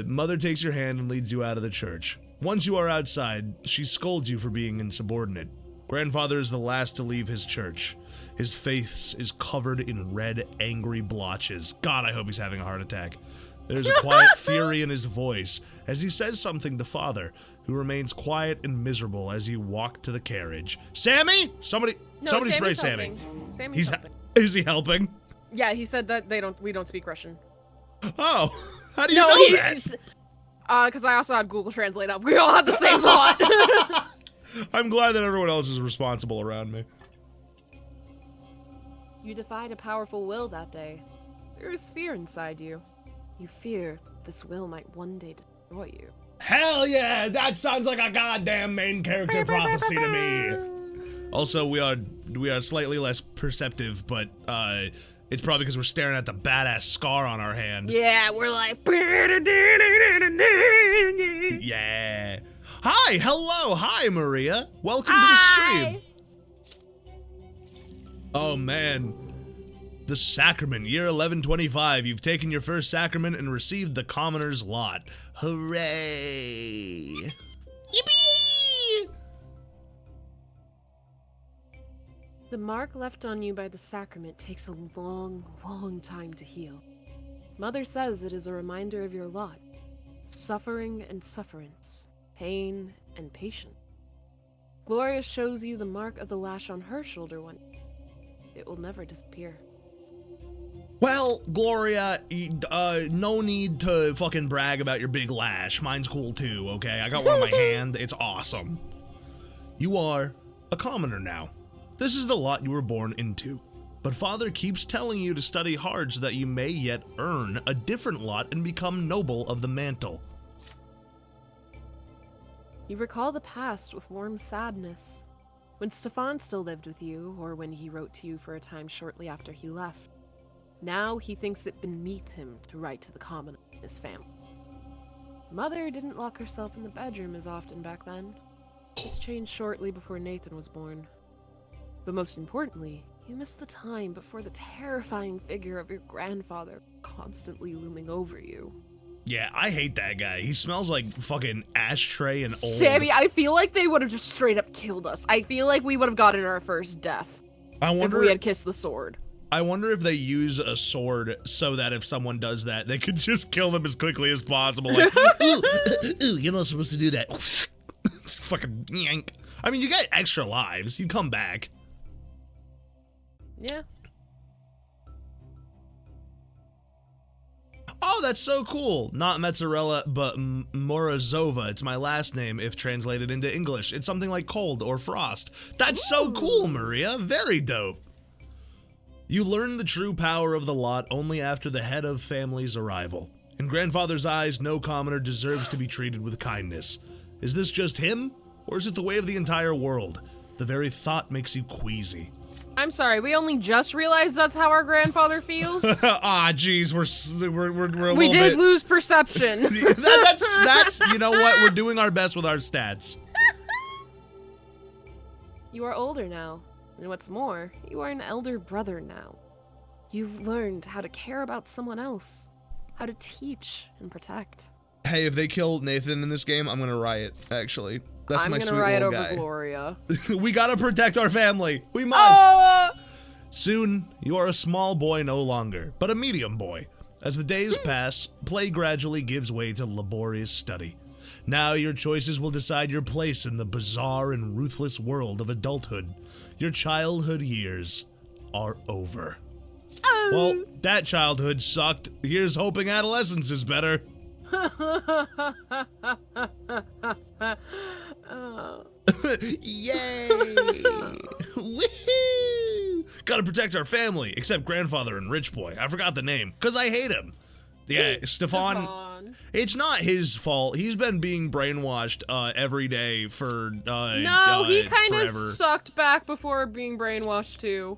Mother takes your hand and leads you out of the church. Once you are outside, she scolds you for being insubordinate. Grandfather is the last to leave his church. His face is covered in red, angry blotches. God, I hope he's having a heart attack. There's a quiet fury in his voice as he says something to Father, who remains quiet and miserable as you walk to the carriage. Sammy? Somebody spray Sammy. Sammy's helping. Is he helping? Yeah, he said that we don't speak Russian. Oh, how do you know that? Because I also had Google Translate up. We all had the same thought. I'm glad that everyone else is responsible around me. You defied a powerful will that day. There is fear inside you. You fear this will might one day destroy you. Hell yeah, that sounds like a goddamn main character prophecy to me. Also, we are slightly less perceptive, but it's probably because we're staring at the badass scar on our hand. Yeah, we're like. Yeah. Hi, hello, hi Maria. Welcome to the stream. Oh man. The sacrament, year 1125. You've taken your first sacrament and received the commoner's lot. Hooray! Yippee! The mark left on you by the sacrament takes a long, long time to heal. Mother says it is a reminder of your lot. Suffering and sufferance. Pain and patience. Gloria shows you the mark of the lash on her shoulder one. It will never disappear. Well, Gloria, no need to fucking brag about your big lash. Mine's cool too, okay? I got one on my hand. It's awesome. You are a commoner now. This is the lot you were born into. But Father keeps telling you to study hard so that you may yet earn a different lot and become noble of the mantle. You recall the past with warm sadness. When Stefan still lived with you, or when he wrote to you for a time shortly after he left. Now he thinks it beneath him to write to the commoner in his family. Mother didn't lock herself in the bedroom as often back then. This changed shortly before Nathan was born. But most importantly, you missed the time before the terrifying figure of your grandfather constantly looming over you. Yeah, I hate that guy. He smells like fucking ashtray and old. Sammy, I feel like they would have just straight up killed us. I feel like we would have gotten our first death. If we had kissed the sword. I wonder if they use a sword so that if someone does that, they could just kill them as quickly as possible. Like, ooh, you're not supposed to do that. Just fucking yank. I mean, you get extra lives. You come back. Yeah. Oh, that's so cool. Not mozzarella, but Morozova. It's my last name if translated into English. It's something like cold or frost. That's so cool, Maria. Very dope. You learn the true power of the lot only after the head of family's arrival. In Grandfather's eyes, no commoner deserves to be treated with kindness. Is this just him, or is it the way of the entire world? The very thought makes you queasy. I'm sorry, we only just realized that's how our grandfather feels. Ah, jeez, we're a little bit. We did lose perception. that's you know what? We're doing our best with our stats. You are older now. And what's more, you are an elder brother now. You've learned how to care about someone else, how to teach and protect. Hey, if they kill Nathan in this game, I'm gonna riot, actually. That's my sweet riot little over guy. Gloria. We gotta protect our family. We must. Soon, you are a small boy no longer, but a medium boy. As the days pass, play gradually gives way to laborious study. Now your choices will decide your place in the bizarre and ruthless world of adulthood. Your childhood years are over. Well, that childhood sucked. Here's hoping adolescence is better. Yay! Woohoo! Gotta protect our family, except grandfather and rich boy. I forgot the name, because I hate him. Yeah, Stefan. It's not his fault. He's been being brainwashed every day for No, he kind of forever. sucked back before being brainwashed too.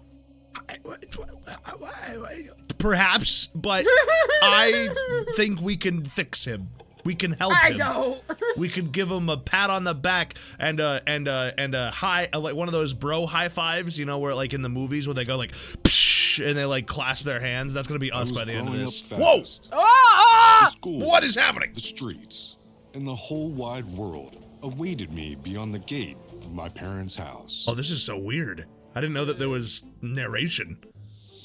Perhaps, but I think we can fix him. We can help him. I don't. We could give him a pat on the back and a high, like one of those bro high fives, you know, where like in the movies where they go like, psh, and they like clasp their hands. That's gonna be us by the end of this. Whoa! Ah! The school, What is happening? the streets, and the whole wide world awaited me beyond the gate of my parents' house. Oh, this is so weird. I didn't know that there was narration.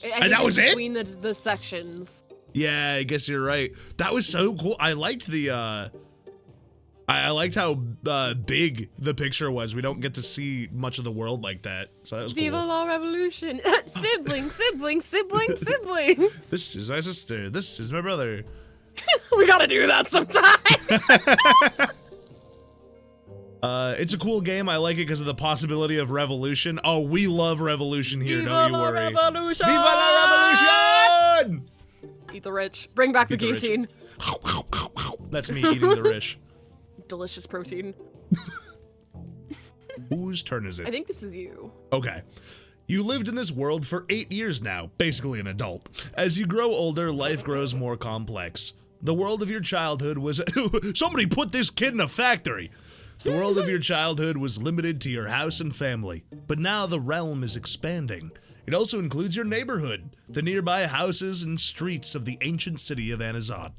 I think that was it's it? between the sections. Yeah, I guess you're right. That was so cool. I liked the I liked how big the picture was. We don't get to see much of the world like that. So that was Viva cool. la revolution. Siblings, siblings, siblings, siblings. This is my sister. This is my brother. We gotta do that sometime. It's a cool game. I like it because of the possibility of revolution. Oh, we love revolution here, Viva don't you la worry. revolution. Viva la revolution! Eat the rich. Bring back the Eat the rich. guillotine. That's me eating the rich. Delicious protein. Whose turn is I it? think this is you. Okay. You lived in this world for 8 years now, basically an adult. As you grow older, life grows more complex. The world of your childhood was... Somebody put this kid in a factory! The world of your childhood was limited to your house and family, but now the realm is expanding. It also includes your neighborhood, the nearby houses and streets of the ancient city of Anazat.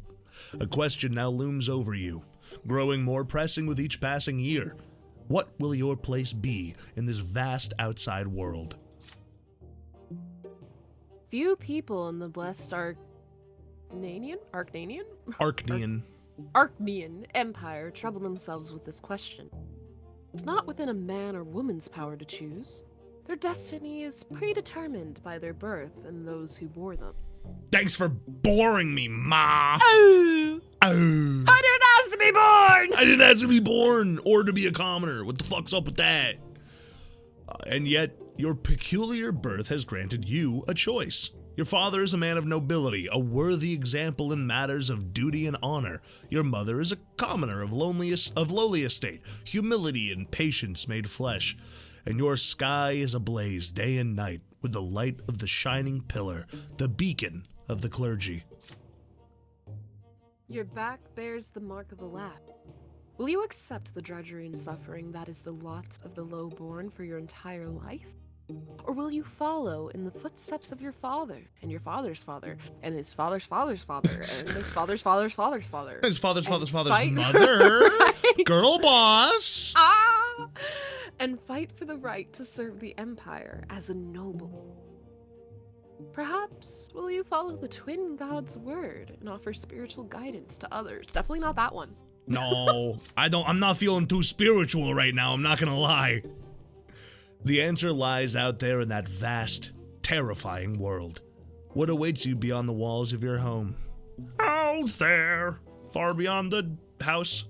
A question now looms over you, growing more pressing with each passing year. What will your place be in this vast outside world? Few people in the blessed Arcanian Empire trouble themselves with this question. It's not within a man or woman's power to choose. Their destiny is predetermined by their birth and those who bore them. Thanks for boring me, Ma! Oh, Oh. I didn't ask to be born. I didn't ask to be born or to be a commoner. What the fuck's up with that? And yet, your peculiar birth has granted you a choice. Your father is a man of nobility, a worthy example in matters of duty and honor. Your mother is a commoner of lowly estate, humility and patience made flesh. And your sky is ablaze day and night with the light of the shining pillar, the beacon of the clergy. Your back bears the mark of the lad. Will you accept the drudgery and suffering that is the lot of the low-born for your entire life? Or will you follow in the footsteps of your father, and your father's father, and his father's father's father, and his father's father's father's father? His father's And father's father's fight- mother. Right. Girl boss. Ah! And fight for the right to serve the Empire as a noble. Perhaps will you follow the twin god's word and offer spiritual guidance to others? Definitely not that one. No, I'm not feeling too spiritual right now, I'm not gonna lie. The answer lies out there in that vast, terrifying world. What awaits you beyond the walls of your home? Out there, far beyond the house.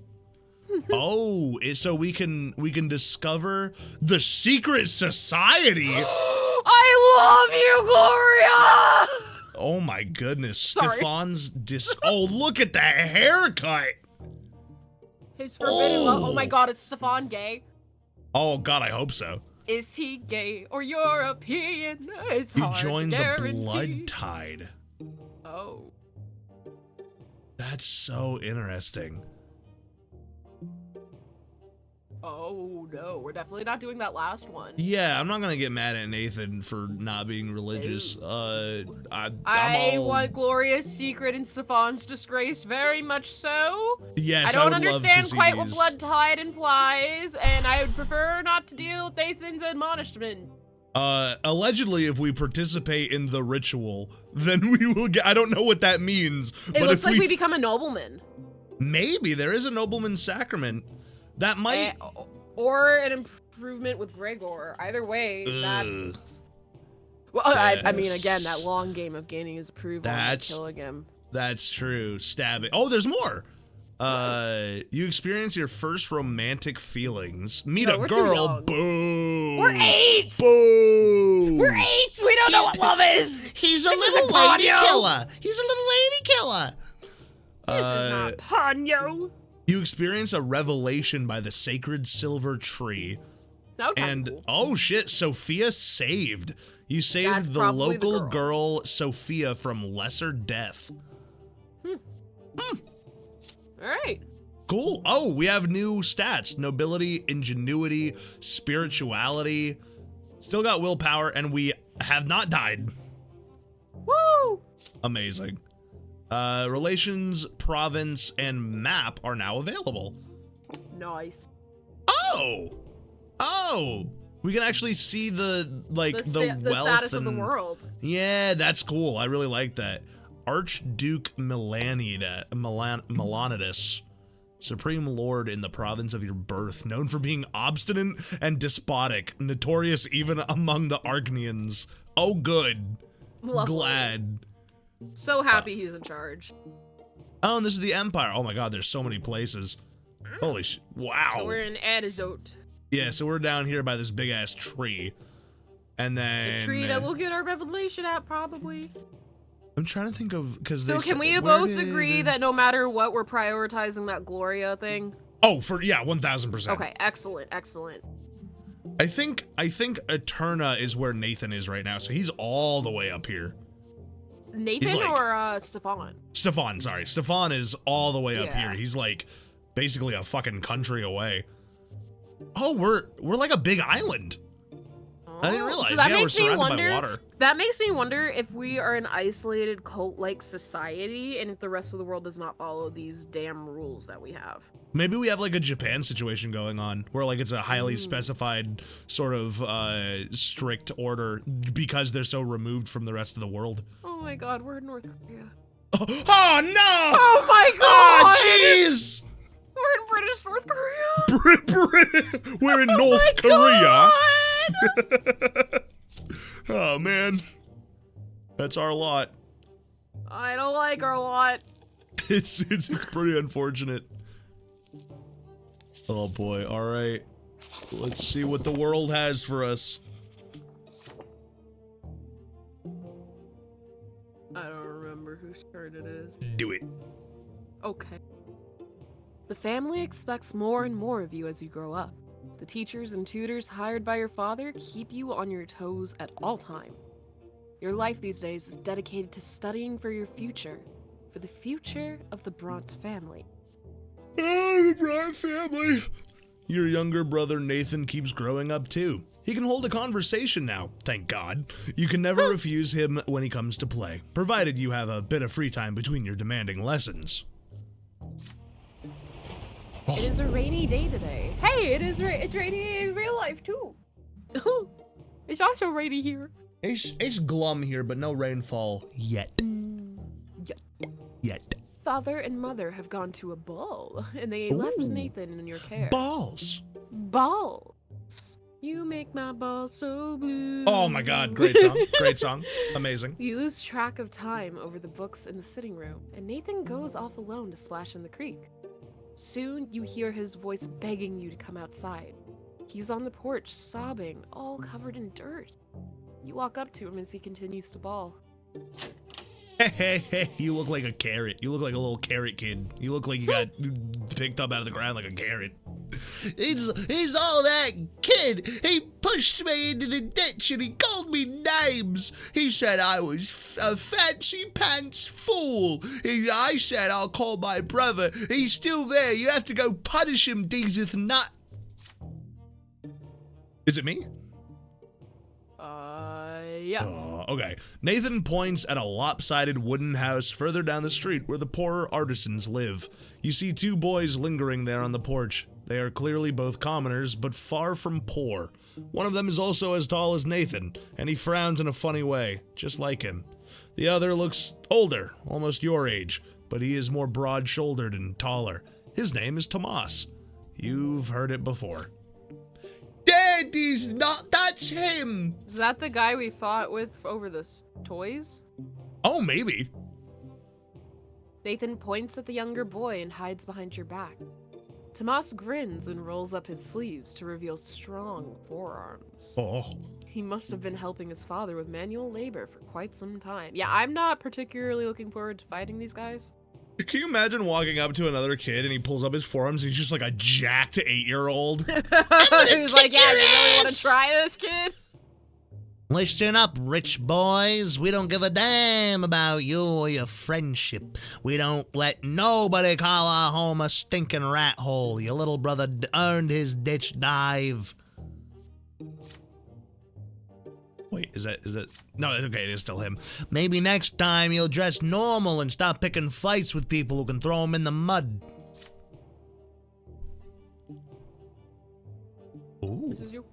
Oh, so we can discover the secret society. I love you, Gloria. Oh my goodness, Sorry. Stefan's oh, look at that haircut. His forbidden love. Oh. Oh my God, is Stefan gay? Oh God, I hope so. Is he gay or European? It's You hard to joined the guarantee. blood tide. Oh. That's so interesting. Oh no, we're definitely not doing that last one. Yeah, I'm not gonna get mad at Nathan for not being religious. I'm I all, want Gloria's secret and Stefan's disgrace very much so. Yes, I don't would love to understand see quite what these. blood tide implies, and I would prefer not to deal with Nathan's admonishment. Allegedly, if we participate in the ritual, then we will get. I don't know what that means, It but looks if like we we become a nobleman. Maybe there is a nobleman's sacrament. That might... Or an improvement with Gregor. Either way, Ugh. that's... Well, I mean, again, that long game of gaining his approval and killing him. That's true. Stabbing. Oh, there's more. You experience your first romantic feelings. Meet a girl. Boo. We're 8. Boo. We're 8. We don't know what love is. He's a This little isn't lady Ponyo. killer. He's a little lady killer. This is not Ponyo. You experience a revelation by the sacred silver tree. Okay. And oh shit, Sophia saved. You saved That's the probably local the girl Sophia from lesser death. All right. Cool. Oh, we have new stats. Nobility, ingenuity, spirituality. Still got willpower, and we have not died. Woo! Amazing. Relations, province, and map are now available. Nice. Oh! Oh! We can actually see the wealth status of and the world. Yeah, that's cool. I really like that. Archduke Melanidas, Supreme Lord in the province of your birth, known for being obstinate and despotic, notorious even among the Arknians. Oh, good. Lovely. Glad. So happy he's in charge. Oh, and this is the Empire. Oh my god, there's so many places. Holy sh! Wow. So we're in Adazote. Yeah, so we're down here by this big ass tree. And then... The tree that we'll get our revelation at, probably. I'm trying to think of... So can we both agree that no matter what, we're prioritizing that Gloria thing? Oh, yeah, 1000%. Okay, excellent, excellent. I think Eterna is where Nathan is right now, so he's all the way up here. Nathan or Stefan? Stefan, sorry. Stefan is all the way up Yeah. here. He's like basically a fucking country away. Oh, we're like a big island. I didn't realize. So that Yeah, we're makes me surrounded wonder, by water. That makes me wonder if we are an isolated cult-like society and if the rest of the world does not follow these damn rules that we have. Maybe we have like a Japan situation going on where like it's a highly specified sort of strict order because they're so removed from the rest of the world. Oh my god, we're in North Korea. Oh no! Oh my god! Oh jeez! We're in British North Korea! We're in Oh North my Korea! God! Oh man. That's our lot. I don't like our lot. It's pretty unfortunate. Oh boy, alright. Let's see what the world has for us. I don't remember whose turn it is. Do it. Okay. The family expects more and more of you as you grow up. The teachers and tutors hired by your father keep you on your toes at all time. Your life these days is dedicated to studying for your future, for the future of the Brante family. Oh, the Brante family. Your younger brother Nathan keeps growing up too. He can hold a conversation now, thank God. You can never refuse him when he comes to play, provided you have a bit of free time between your demanding lessons. It is a rainy day today. Hey, it's rainy in real life too. It's also rainy here. It's glum here, but no rainfall yet. Yet. Father and mother have gone to a ball, and they left Ooh. Nathan in your care. Balls. Balls. You make my balls so blue. Oh my god, great song. Great song. Amazing. You lose track of time over the books in the sitting room, and Nathan goes off alone to splash in the creek. Soon, you hear his voice begging you to come outside. He's on the porch, sobbing, all covered in dirt. You walk up to him as he continues to bawl. Hey, you look like a carrot. You look like a little carrot kid. You look like you got picked up out of the ground like a carrot. He's all that kid. He pushed me into the ditch and he called me names. He said I was a fancy pants fool. I said I'll call my brother. He's still there. You have to go punish him, Deezth Nut. Is it me? Yeah. Okay. Nathan points at a lopsided wooden house further down the street where the poorer artisans live. You see two boys lingering there on the porch. They are clearly both commoners, but far from poor. One of them is also as tall as Nathan, and he frowns in a funny way, just like him. The other looks older, almost your age, but he is more broad-shouldered and taller. His name is Tomas. You've heard it before. Daddy's not, that's him! Is that the guy we fought with over the toys? Oh, maybe. Nathan points at the younger boy and hides behind your back. Tomas grins and rolls up his sleeves to reveal strong forearms. Oh. He must have been helping his father with manual labor for quite some time. Yeah, I'm not particularly looking forward to fighting these guys. Can you imagine walking up to another kid and he pulls up his forearms and he's just like a jacked 8-year-old? He was like, yeah, you really want to try this, kid? Listen up, rich boys. We don't give a damn about you or your friendship. We don't let nobody call our home a stinking rat hole. Your little brother earned his ditch dive. Wait, is that, no, okay, it is still him. Maybe next time you'll dress normal and stop picking fights with people who can throw them in the mud. Ooh. This is you.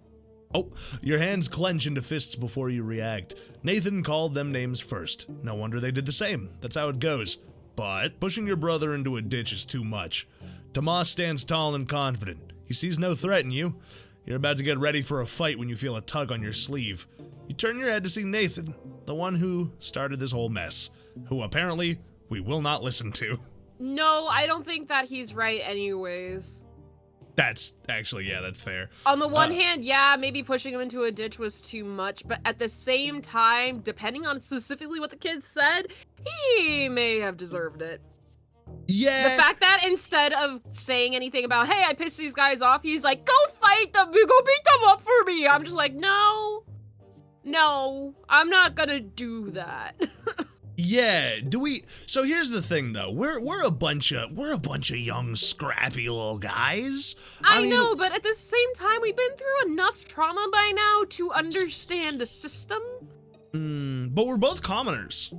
Oh, your hands clench into fists before you react. Nathan called them names first. No wonder they did the same. That's how it goes. But pushing your brother into a ditch is too much. Tomas stands tall and confident. He sees no threat in you. You're about to get ready for a fight when you feel a tug on your sleeve. You turn your head to see Nathan, the one who started this whole mess, who apparently we will not listen to. No, I don't think that he's right anyways. That's actually, yeah, that's fair. On the one hand, yeah, maybe pushing him into a ditch was too much, but at the same time, depending on specifically what the kid said, he may have deserved it. Yeah. The fact that instead of saying anything about, hey, I pissed these guys off, he's like, go fight them, go beat them up for me. I'm just like, no, I'm not gonna do that. Yeah, so here's the thing though. We're a bunch of young scrappy little guys. I mean, know, but at the same time, we've been through enough trauma by now to understand the system. But we're both commoners,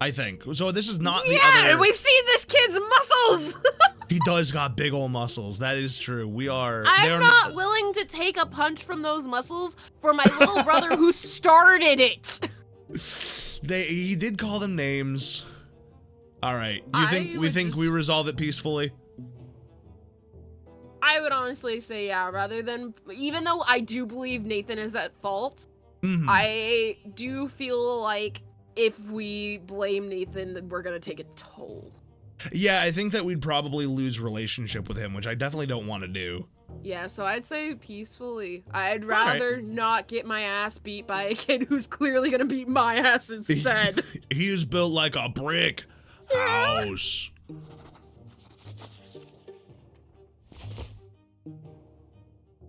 I think. So this is not the Yeah, other. we've seen this kid's muscles. He does got big old muscles. That is true. I'm not willing to take a punch from those muscles for my little brother who started it. He did call them names. All right. We think we resolve it peacefully? I would honestly say yeah, rather than, even though I do believe Nathan is at fault, I do feel like if we blame Nathan, then we're gonna take a toll. Yeah, I think that we'd probably lose relationship with him, which I definitely don't want to do. Yeah, so I'd say peacefully. I'd rather not get my ass beat by a kid who's clearly gonna beat my ass instead. He is built like a brick house.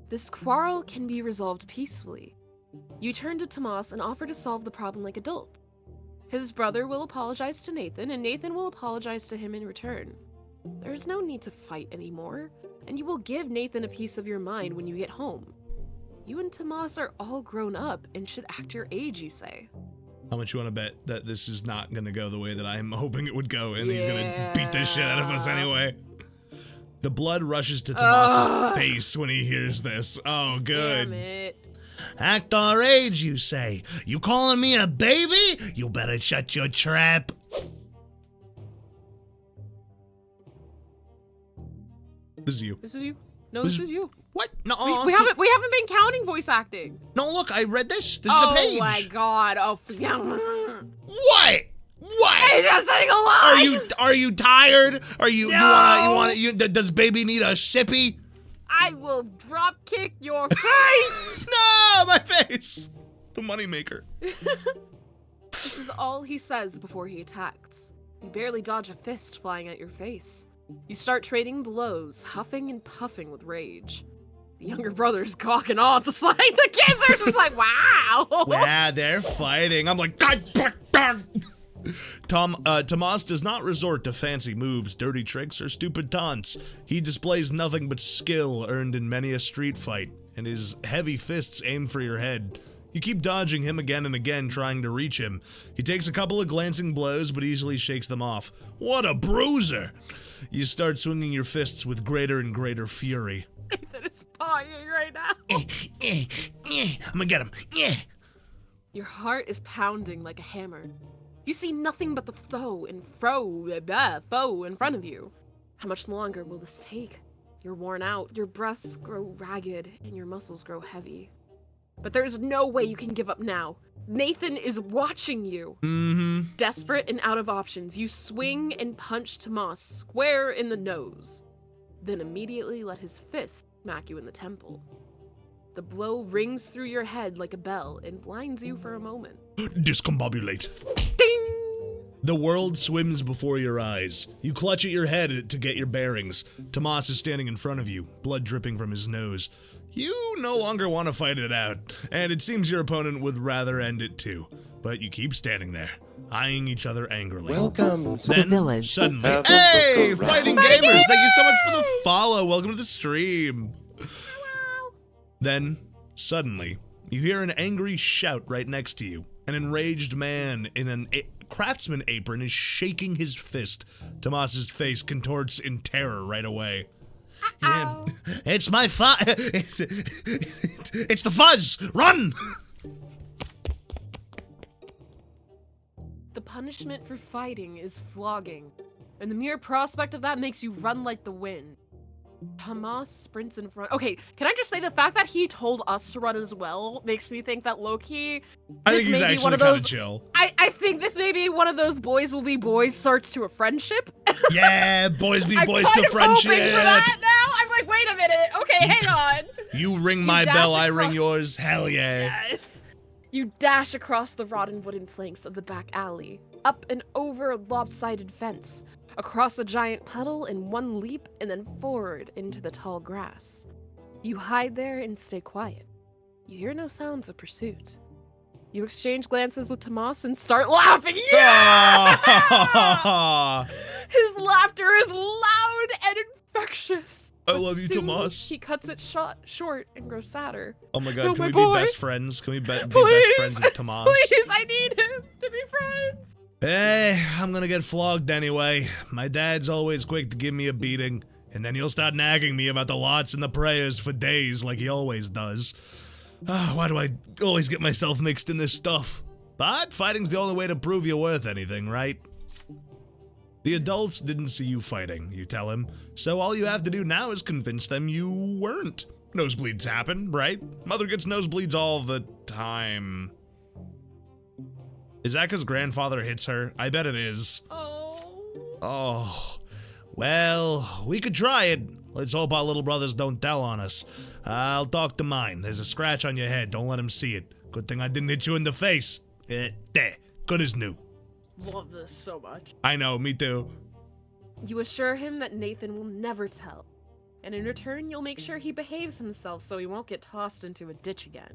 This quarrel can be resolved peacefully. You turn to Tomas and offer to solve the problem like adults. His brother will apologize to Nathan, and Nathan will apologize to him in return. There is no need to fight anymore, and you will give Nathan a piece of your mind when you get home. You and Tomas are all grown up and should act your age, you say. How much you want to bet that this is not going to go the way that I'm hoping it would go, and he's going to beat the shit out of us anyway? The blood rushes to Tomas's face when he hears this. Oh, good. Damn it. Act our age, you say. You calling me a baby? You better shut your trap. This is you. This is you. No, this is you. What? No, We haven't been counting voice acting. No, look, I read this. This is a page. Oh my god. Oh. What? What? He's just saying a lie. Are you tired? Are you? No. Does baby need a sippy? I will drop kick your face. No, my face. The moneymaker. This is all he says before he attacks. You barely dodge a fist flying at your face. You start trading blows, huffing and puffing with rage. The younger brother's gawking on at the side. The kids are just like, wow. Yeah, they're fighting. I'm like, God. Tomas does not resort to fancy moves, dirty tricks, or stupid taunts. He displays nothing but skill earned in many a street fight, and his heavy fists aim for your head. You keep dodging him again and again, trying to reach him. He takes a couple of glancing blows, but easily shakes them off. What a bruiser! You start swinging your fists with greater and greater fury. Nathan is pawing right now. I'm gonna get him. Yeah. Your heart is pounding like a hammer. You see nothing but the foe in front of you. How much longer will this take? You're worn out, your breaths grow ragged, and your muscles grow heavy. But there's no way you can give up now. Nathan is watching you. Desperate and out of options, you swing and punch Tomas square in the nose. Then immediately let his fist smack you in the temple. The blow rings through your head like a bell and blinds you for a moment. Discombobulate. Ding! The world swims before your eyes. You clutch at your head to get your bearings. Tomas is standing in front of you, blood dripping from his nose. You no longer want to fight it out, and it seems your opponent would rather end it too. But you keep standing there, eyeing each other angrily. Welcome to Then, the village. suddenly, Have a hey, look around. Fighting Gamers, thank you so much for the follow. Welcome to the stream. Then, suddenly, you hear an angry shout right next to you. An enraged man in an craftsman apron is shaking his fist. Tomas's face contorts in terror right away. Yeah. It's my it's the fuzz! Run! The punishment for fighting is flogging, and the mere prospect of that makes you run like the wind. Tomas sprints in front. Okay, can I just say the fact that he told us to run as well makes me think that low-key, I this think he's may be actually one of kind those. of chill. I think this may be one of those boys will be boys starts to a friendship. Yeah, boys be I'm boys kind to of friendship. hoping for that now. I'm like, wait a minute. Okay, hang on. You ring my dash bell, I across- ring yours. Hell yeah. Yes. You dash across the rotten wooden planks of the back alley, up and over a lopsided fence, across a giant puddle in one leap, and then forward into the tall grass. You hide there and stay quiet. You hear no sounds of pursuit. You exchange glances with Tomas and start laughing. Yeah! Ah. His laughter is loud and infectious. I But love you, soon Tomas. He cuts it short and grows sadder. Oh my god, Oh, can my we boy. be best friends? Can we be best Please. friends with Tomas? Please, I need him to be friends. Hey, I'm gonna get flogged anyway. My dad's always quick to give me a beating, and then he'll start nagging me about the lots and the prayers for days like he always does. Why do I always get myself mixed in this stuff? But fighting's the only way to prove you're worth anything, right? The adults didn't see you fighting, you tell him, so all you have to do now is convince them you weren't. Nosebleeds happen, right? Mother gets nosebleeds all the time. Is that because grandfather hits her? I bet it is. Oh. Well, we could try it. Let's hope our little brothers don't tell on us. I'll talk to mine. There's a scratch on your head. Don't let him see it. Good thing I didn't hit you in the face. There. Good as new. Love this so much. I know, me too. You assure him that Nathan will never tell, and in return, you'll make sure he behaves himself so he won't get tossed into a ditch again.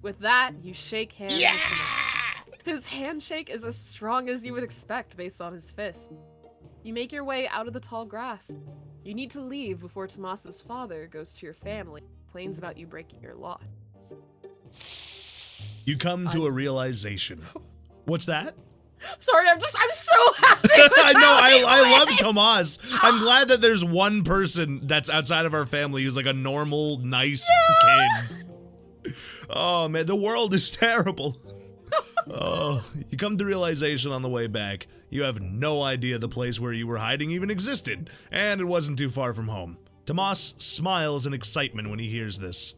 With that, you shake hands. with him. His handshake is as strong as you would expect based on his fist. You make your way out of the tall grass. You need to leave before Tomas's father goes to your family and complains about you breaking your law. You come to a realization. What's that? Sorry, I'm so happy. I know, I love Tomas. I'm glad that there's one person that's outside of our family who's like a normal, nice kid. Oh man, the world is terrible. Oh, you come to realization on the way back. You have no idea the place where you were hiding even existed, and it wasn't too far from home. Tomas smiles in excitement when he hears this.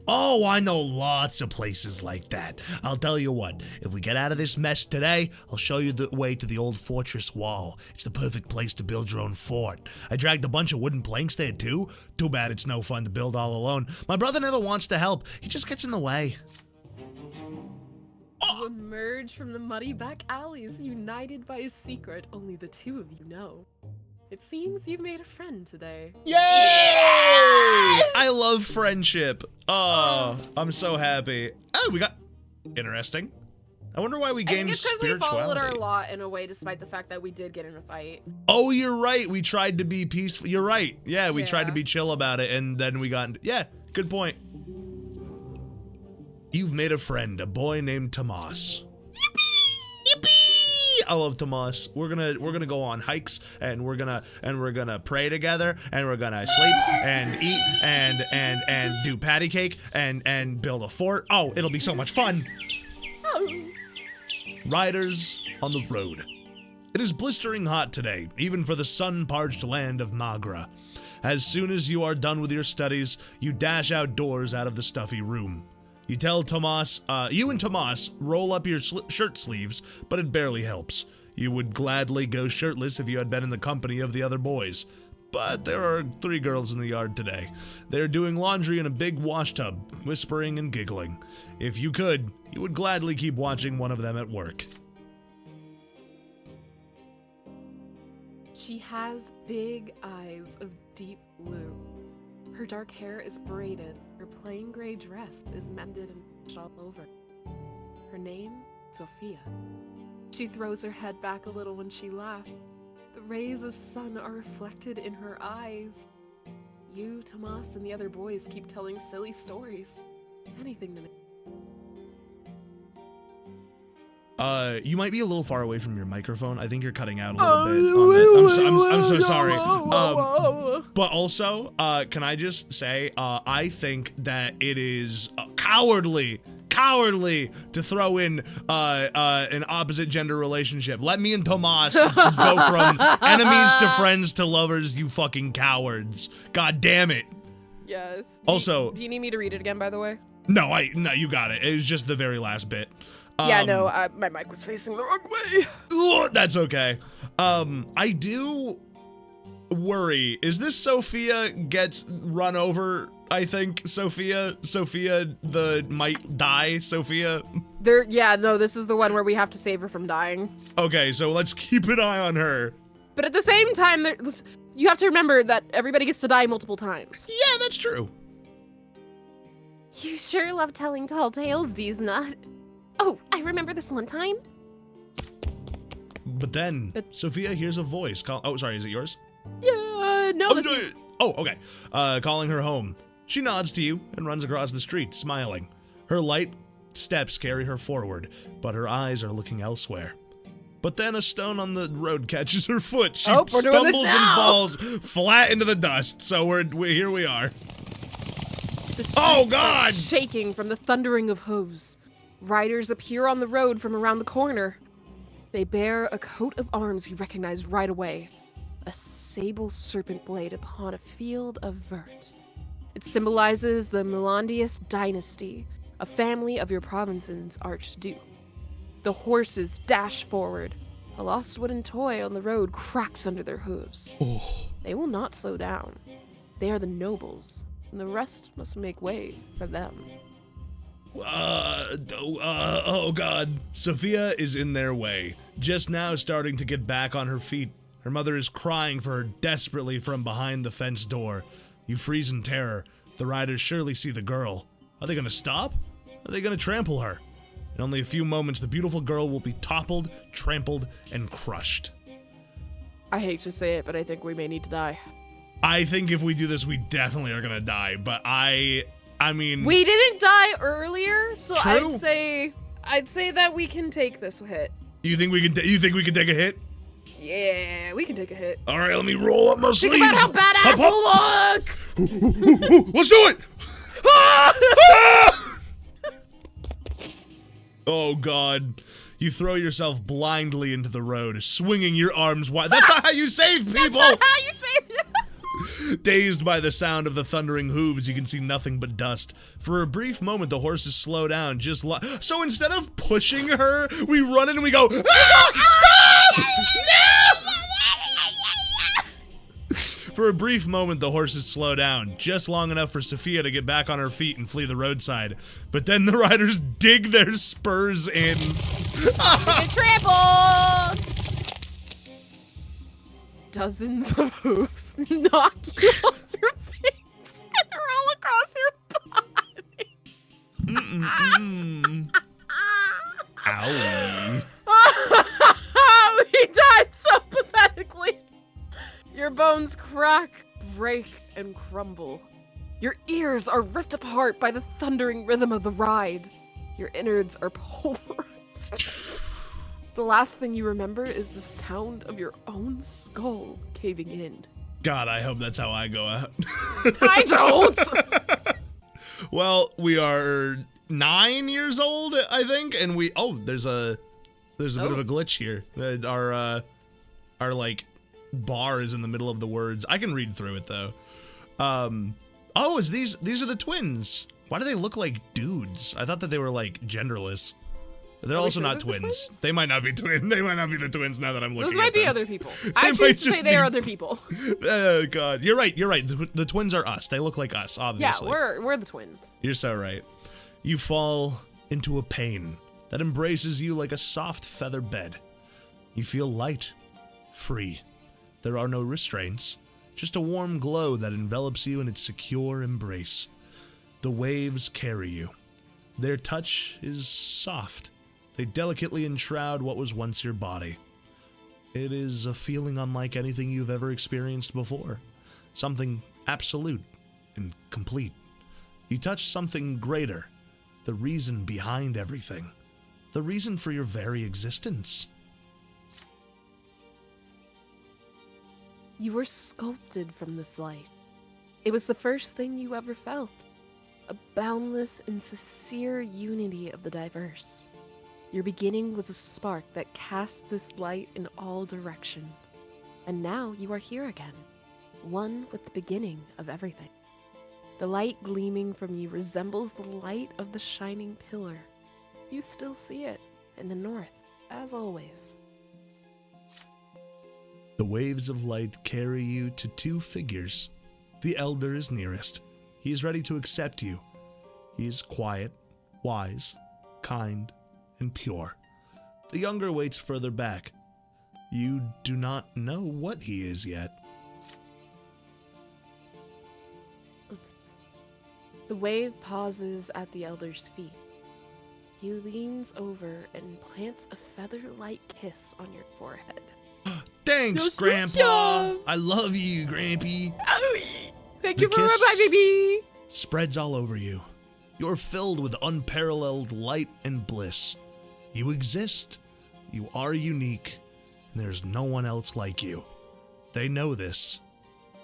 Oh, I know lots of places like that. I'll tell you what, if we get out of this mess today, I'll show you the way to the old fortress wall. It's the perfect place to build your own fort. I dragged a bunch of wooden planks there too. Too bad it's no fun to build all alone. My brother never wants to help. He just gets in the way. You emerge from the muddy back alleys, united by a secret only the two of you know. It seems you've made a friend today. Yay! I love friendship. Oh, I'm so happy. Oh, we got... Interesting. I wonder why we I think gained it's because we spirituality. followed our law in a way, despite the fact that we did get in a fight. Oh, you're right. We tried to be peaceful. You're right. Yeah, we tried to Yeah. be chill about it, and then we got... Yeah, good point. You've made a friend, a boy named Tomas. Yippee! I love Tomas. We're gonna go on hikes, and we're gonna pray together, and we're gonna sleep and eat and do patty cake and build a fort. Oh, it'll be so much fun. Riders on the road. It is blistering hot today, even for the sun-parched land of Magra. As soon as you are done with your studies, you dash outdoors out of the stuffy room. You tell Tomas, you and Tomas roll up your shirt sleeves, but it barely helps. You would gladly go shirtless if you had been in the company of the other boys. But there are 3 girls in the yard today. They're doing laundry in a big wash tub, whispering and giggling. If you could, you would gladly keep watching one of them at work. She has big eyes of deep blue. Her dark hair is braided. Her plain gray dress is mended and patched all over. Her name, Sophia. She throws her head back a little when she laughs. The rays of sun are reflected in her eyes. You, Tomas, and the other boys keep telling silly stories. Anything to make. You might be a little far away from your microphone. I think you're cutting out a little bit on that. I'm so sorry. But also, can I just say, I think that it is cowardly to throw in an opposite gender relationship. Let me and Tomas go from enemies to friends to lovers, you fucking cowards. God damn it. Yes. Also, do you need me to read it again, by the way? No, you got it. It was just the very last bit. Yeah, no, my mic was facing the wrong way. That's okay. I do worry. Is this Sophia gets run over? I think Sophia the might die Sophia. This is the one where we have to save her from dying. Okay, so let's keep an eye on her. But at the same time, you have to remember that everybody gets to die multiple times. Yeah, that's true. You sure love telling tall tales, Deezth Nut. Oh, I remember this one time. But then Sophia hears a voice call. Oh, sorry, is it yours? Yeah, no. Okay. Calling her home. She nods to you and runs across the street, smiling. Her light steps carry her forward, but her eyes are looking elsewhere. But then a stone on the road catches her foot. She stumbles and falls flat into the dust. So here we are. Oh, God! Shaking from the thundering of hooves. Riders appear on the road from around the corner. They bear a coat of arms you recognize right away. A sable serpent blade upon a field of vert. It symbolizes the Melondius dynasty, a family of your province's archduke. The horses dash forward. A lost wooden toy on the road cracks under their hooves. Oh. They will not slow down. They are the nobles, and the rest must make way for them. Oh God. Sophia is in their way, just now starting to get back on her feet. Her mother is crying for her desperately from behind the fence door. You freeze in terror. The riders surely see the girl. Are they gonna stop? Are they gonna trample her? In only a few moments, the beautiful girl will be toppled, trampled, and crushed. I hate to say it, but I think we may need to die. I think if we do this, we definitely are gonna die, but I mean... We didn't die earlier, so True. I'd say that we can take this hit. You think we can take a hit? Yeah, we can take a hit. All right, let me roll up my sleeves. Think about how badass Hop, we'll look! Let's do it! Ah! Oh, God. You throw yourself blindly into the road, swinging your arms wide. That's not how you save people! That's not how you save people! Dazed by the sound of the thundering hooves, you can see nothing but dust. For a brief moment, the horses slow down, so instead of pushing her, we run in and we go, "Ah! Stop! No!" For a brief moment, the horses slow down, just long enough for Sophia to get back on her feet and flee the roadside. But then the riders dig their spurs in. Trample! Dozens of hooves knock you off your feet and roll across your body. Owie. He died so pathetically. Your bones crack, break, and crumble. Your ears are ripped apart by the thundering rhythm of the ride. Your innards are pulverized. The last thing you remember is the sound of your own skull caving in. God, I hope that's how I go out. I don't! Well, we are 9 years old, I think, and there's There's a bit of a glitch here. Our like bar is in the middle of the words. I can read through it though. Oh, these are the twins. Why do they look like dudes? I thought that they were like genderless. They're also not twins. They might not be twins. They might not be the twins now that I'm looking at them. Those might be other people. I choose to say they are other people. Oh, God. You're right. The twins are us. They look like us, obviously. Yeah, we're the twins. You're so right. You fall into a pain that embraces you like a soft feather bed. You feel light, free. There are no restraints, just a warm glow that envelops you in its secure embrace. The waves carry you. Their touch is soft. They delicately enshroud what was once your body. It is a feeling unlike anything you've ever experienced before. Something absolute and complete. You touch something greater, the reason behind everything, the reason for your very existence. You were sculpted from this light. It was the first thing you ever felt. A boundless and sincere unity of the diverse. Your beginning was a spark that cast this light in all directions. And now you are here again, one with the beginning of everything. The light gleaming from you resembles the light of the shining pillar. You still see it in the north, as always. The waves of light carry you to two figures. The elder is nearest. He is ready to accept you. He is quiet, wise, kind, and pure. The younger waits further back. You do not know what he is yet. The wave pauses at the elder's feet. He leans over and plants a feather-like kiss on your forehead. Thanks, Yes, Grandpa. Mocha. I love you, Grampy. Thank The you for kiss- my baby. Spreads all over you. You're filled with unparalleled light and bliss. You exist. You are unique, and there's no one else like you. They know this,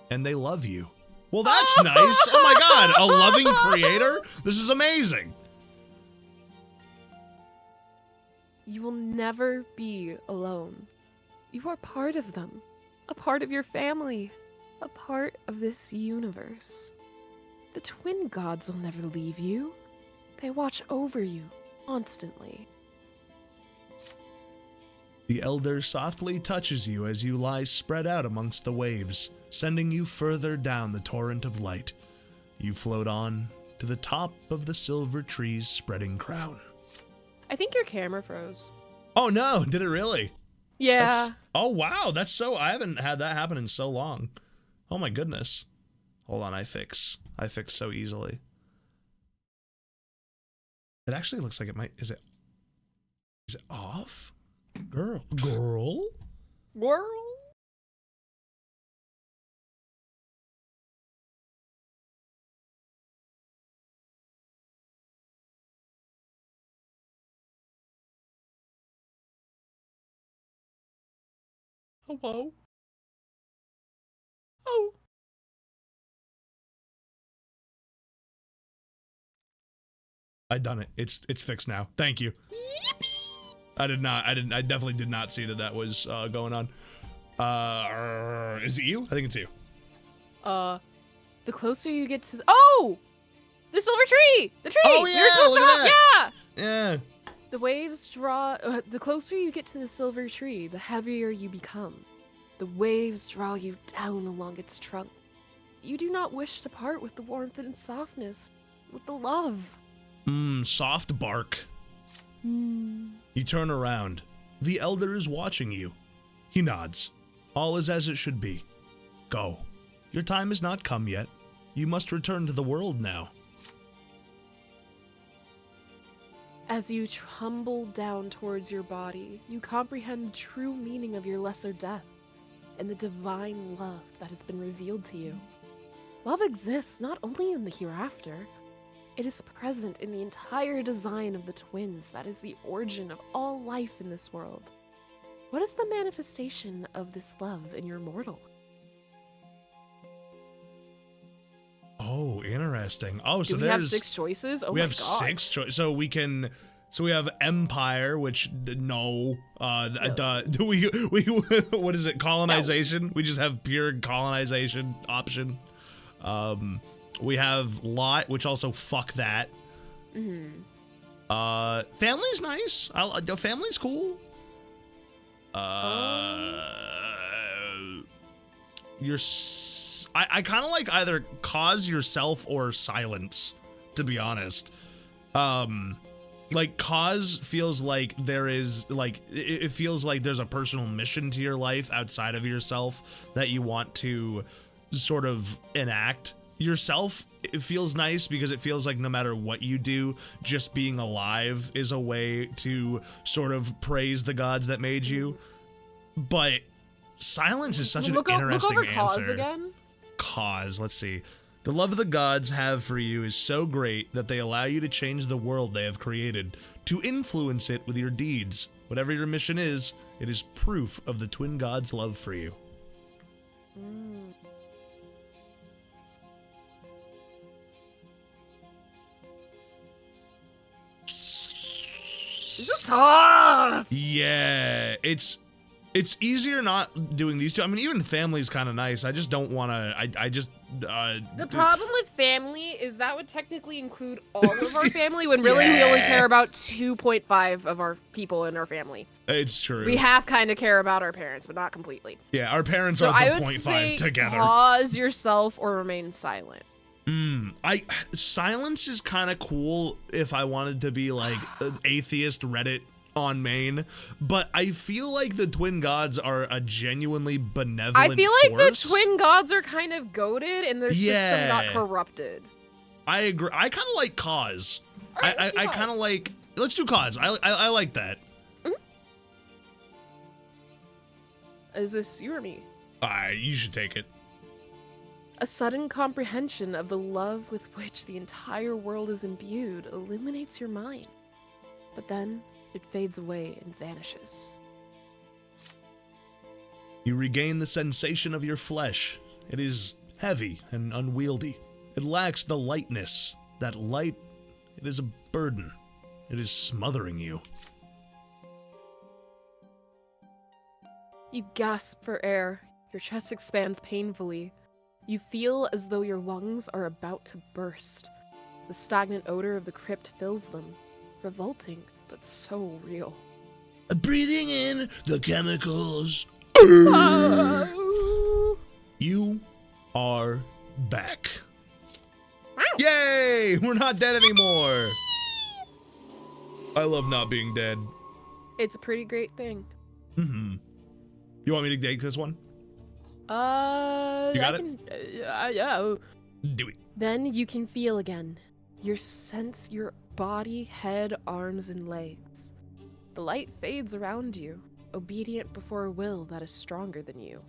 and they love you. Well, that's nice. Oh my God, a loving creator? This is amazing. You will never be alone. You are part of them, a part of your family, a part of this universe. The twin gods will never leave you. They watch over you constantly. The elder softly touches you as you lie spread out amongst the waves, sending you further down the torrent of light. You float on to the top of the silver tree's spreading crown. I think your camera froze. Oh no, did it really? Yeah. Oh wow, I haven't had that happen in so long. Oh my goodness. Hold on, I fix so easily. It actually looks like it might, is it off? Girl? Girl? Hello? Oh. I done it. It's fixed now. Thank you. I definitely did not see that was going on. Is it you? I think it's you. The closer you get to the silver tree! The tree! Oh, yeah, You're supposed look to at have, yeah! Yeah. The waves draw. The closer you get to the silver tree, the heavier you become. The waves draw you down along its trunk. You do not wish to part with the warmth and softness, with the love. Soft bark. You turn around. The elder is watching you. He nods. All is as it should be. Go. Your time has not come yet. You must return to the world now. As you tumble down towards your body, you comprehend the true meaning of your lesser death and the divine love that has been revealed to you. Love exists not only in the hereafter, it is present in the entire design of the twins that is the origin of all life in this world. What is the manifestation of this love in your mortal? Oh, interesting. Oh, so Do we have there's 6 choices? Oh we my have god. 6 choices. So we can So we have empire, which no. Do we what is it? Colonization. We just have pure colonization option. We have lot, which also fuck that. Family's nice. Family's cool. I kind of like either cause yourself or silence, to be honest. Like cause feels like there is like it feels like there's a personal mission to your life outside of yourself that you want to sort of enact. Yourself, it feels nice because it feels like no matter what you do, just being alive is a way to sort of praise the gods that made you. But silence is such an interesting look over answer. cause again. Cause, let's see. The love the gods have for you is so great that they allow you to change the world they have created, to influence it with your deeds. Whatever your mission is, it is proof of the twin gods' love for you. This is hard. Yeah, it's easier not doing these two. I mean, even family's kind of nice. I just don't want to. I just. The problem with family is that would technically include all of our family when really we only care about 2.5 of our people in our family. It's true. We half kind of care about our parents, but not completely. Yeah, our parents So are I the would 0.5 say together. pause yourself or remain silent. Silence is kind of cool if I wanted to be like an atheist Reddit on main, but I feel like the twin gods are a genuinely benevolent I feel like force. the twin gods are kind of goated and their system not corrupted. I agree. I kind of like cause. All right, I kind of like. Let's do cause. I like that. Is this you or me? You should take it. A sudden comprehension of the love with which the entire world is imbued illuminates your mind. But then it fades away and vanishes. You regain the sensation of your flesh. It is heavy and unwieldy. It lacks the lightness. That light, it is a burden. It is smothering you. You gasp for air. Your chest expands painfully. You feel as though your lungs are about to burst. The stagnant odor of the crypt fills them. Revolting, but so real. Breathing in the chemicals. You are back. Yay! We're not dead anymore. I love not being dead. It's a pretty great thing. You want me to take this one? You got it? Yeah. Do it. Then you can feel again. You sense your body, head, arms, and legs. The light fades around you, obedient before a will that is stronger than you.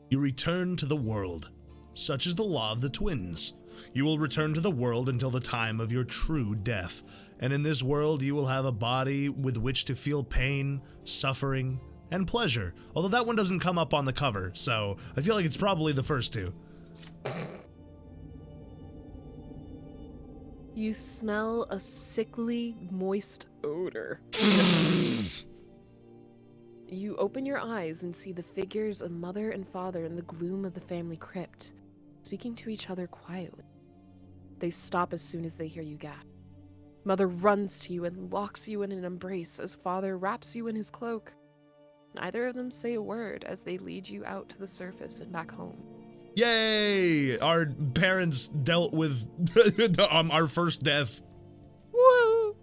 You return to the world. Such is the law of the twins. You will return to the world until the time of your true death. And in this world, you will have a body with which to feel pain, suffering, and pleasure. Although that one doesn't come up on the cover, so I feel like it's probably the first two. You smell a sickly, moist odor. You open your eyes and see the figures of mother and father in the gloom of the family crypt, speaking to each other quietly. They stop as soon as they hear you gasp. Mother runs to you and locks you in an embrace as father wraps you in his cloak. Neither of them say a word as they lead you out to the surface and back home. Yay! Our parents dealt with our first death. Woo!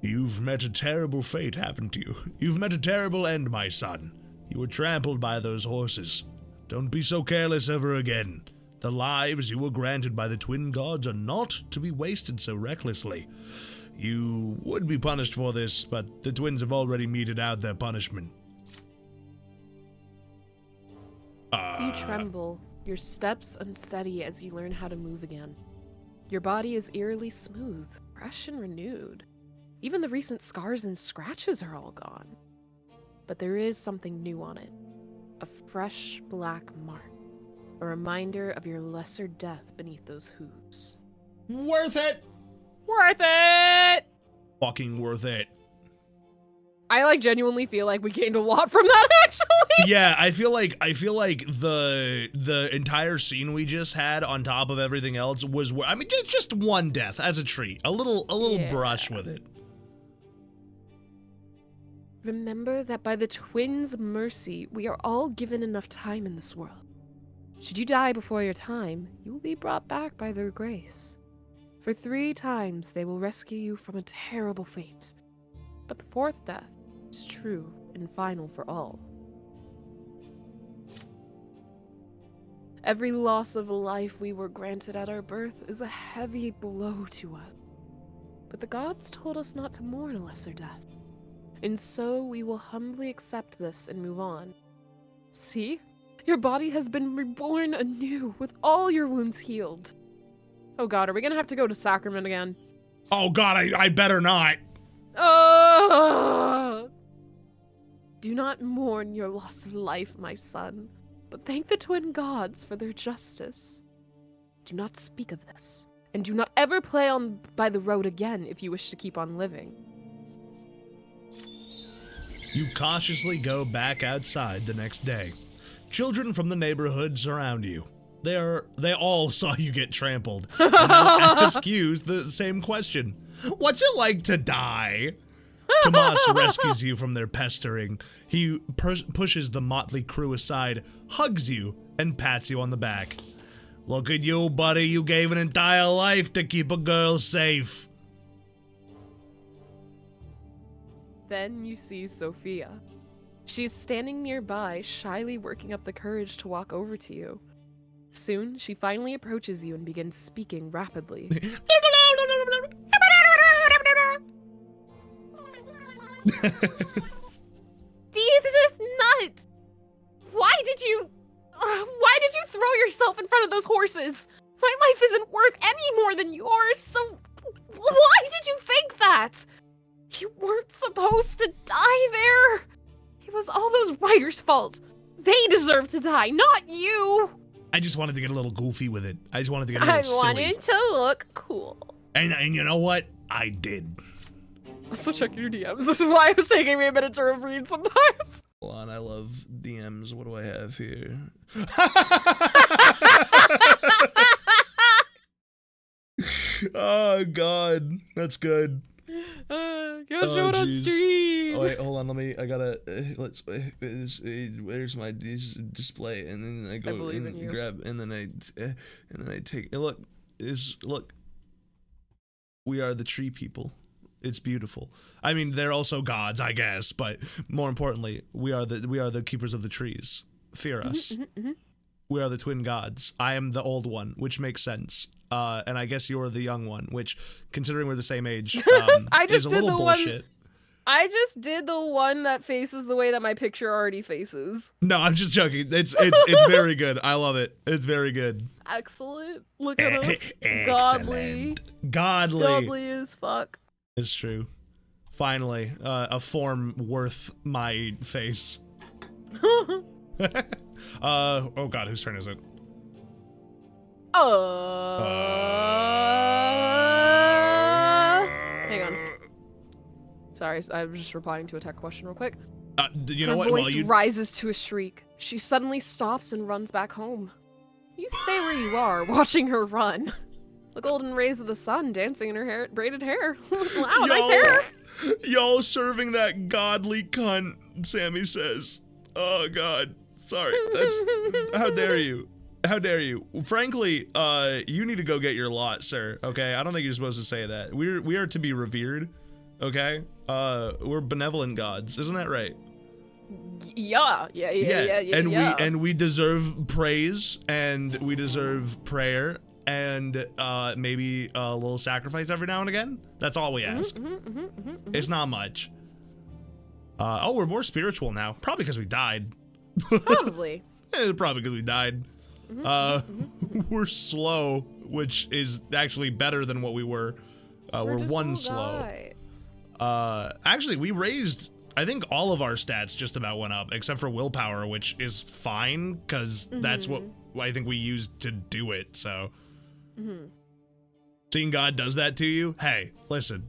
You've met a terrible fate, haven't you? You've met a terrible end, my son. You were trampled by those horses. Don't be so careless ever again. The lives you were granted by the twin gods are not to be wasted so recklessly. You would be punished for this, but the twins have already meted out their punishment. You tremble, your steps unsteady as you learn how to move again. Your body is eerily smooth, fresh and renewed. Even the recent scars and scratches are all gone. But there is something new on it. A fresh black mark. A reminder of your lesser death beneath those hooves. Worth it! Worth it! Fucking worth it. I like genuinely feel like we gained a lot from that actually. Yeah, I feel like the entire scene we just had on top of everything else was, I mean, just one death as a treat. A little Yeah. brush with it. Remember that by the twins' mercy, we are all given enough time in this world. Should you die before your time, you will be brought back by their grace. For 3 times they will rescue you from a terrible fate. But the 4th death is true and final for all. Every loss of life we were granted at our birth is a heavy blow to us. But the gods told us not to mourn a lesser death. And so we will humbly accept this and move on. See? Your body has been reborn anew with all your wounds healed. Oh god, are we gonna have to go to sacrament again? Oh god, I better not. Oh! Do not mourn your loss of life, my son, but thank the twin gods for their justice. Do not speak of this, and do not ever play on by the road again if you wish to keep on living. You cautiously go back outside the next day. Children from the neighborhood surround you. They all saw you get trampled and now ask you the same question. What's it like to die? Tomas rescues you from their pestering. He pushes the motley crew aside, hugs you, and pats you on the back. Look at you, buddy. You gave an entire life to keep a girl safe. Then you see Sophia. She's standing nearby, shyly working up the courage to walk over to you. Soon, she finally approaches you and begins speaking rapidly. Deezth Nut! Why did you throw yourself in front of those horses? My life isn't worth any more than yours, so why did you think that? You weren't supposed to die there. It was all those riders' fault. They deserve to die, not you. I just wanted to get a little goofy with it. I just wanted to get a little I silly. wanted to look cool. And you know what? I did. Also check your DMs. This is why it was taking me a minute to read sometimes. Hold on, I love DMs. What do I have here? Oh God, that's good. Go show it on jeez. stream. Oh wait, hold on. I gotta where's my display? And then I go believe in and you. grab, and then I take. Look, look. We are the tree people. It's beautiful. I mean, they're also gods, I guess, but more importantly, we are the keepers of the trees. Fear us. We are the twin gods. I am the old one, which makes sense. And I guess you're the young one, which, considering we're the same age, I just is a did little the one- bullshit. I just did the one that faces the way that my picture already faces. No, I'm just joking. It's very good. I love it. It's very good. Excellent. Look at us. Excellent. Godly. Godly as fuck. It's true. Finally, a form worth my face. Oh God, whose turn is it? Hang on. Sorry, I was just replying to a tech question real quick. You know Her what? voice Well, you rises to a shriek. She suddenly stops and runs back home. You stay where you are, watching her run. The golden rays of the sun dancing in her braided hair. Wow, nice hair. Y'all serving that godly cunt, Sammy says. Oh God, sorry. That's how dare you? How dare you? Frankly, you need to go get your lot, sir. Okay, I don't think you're supposed to say that. We are to be revered. Okay, we're benevolent gods, isn't that right? Yeah. And we deserve praise, and we deserve prayer, and maybe a little sacrifice every now and again. That's all we ask. It's not much. Oh, we're more spiritual now, probably because we died. Probably. Probably because we died. We're slow, which is actually better than what we were. We're just one little slow. guys. Actually, we raised, I think all of our stats just about went up, except for willpower, which is fine, because that's what I think we used to do it, so. Seeing God does that to you? Hey, listen.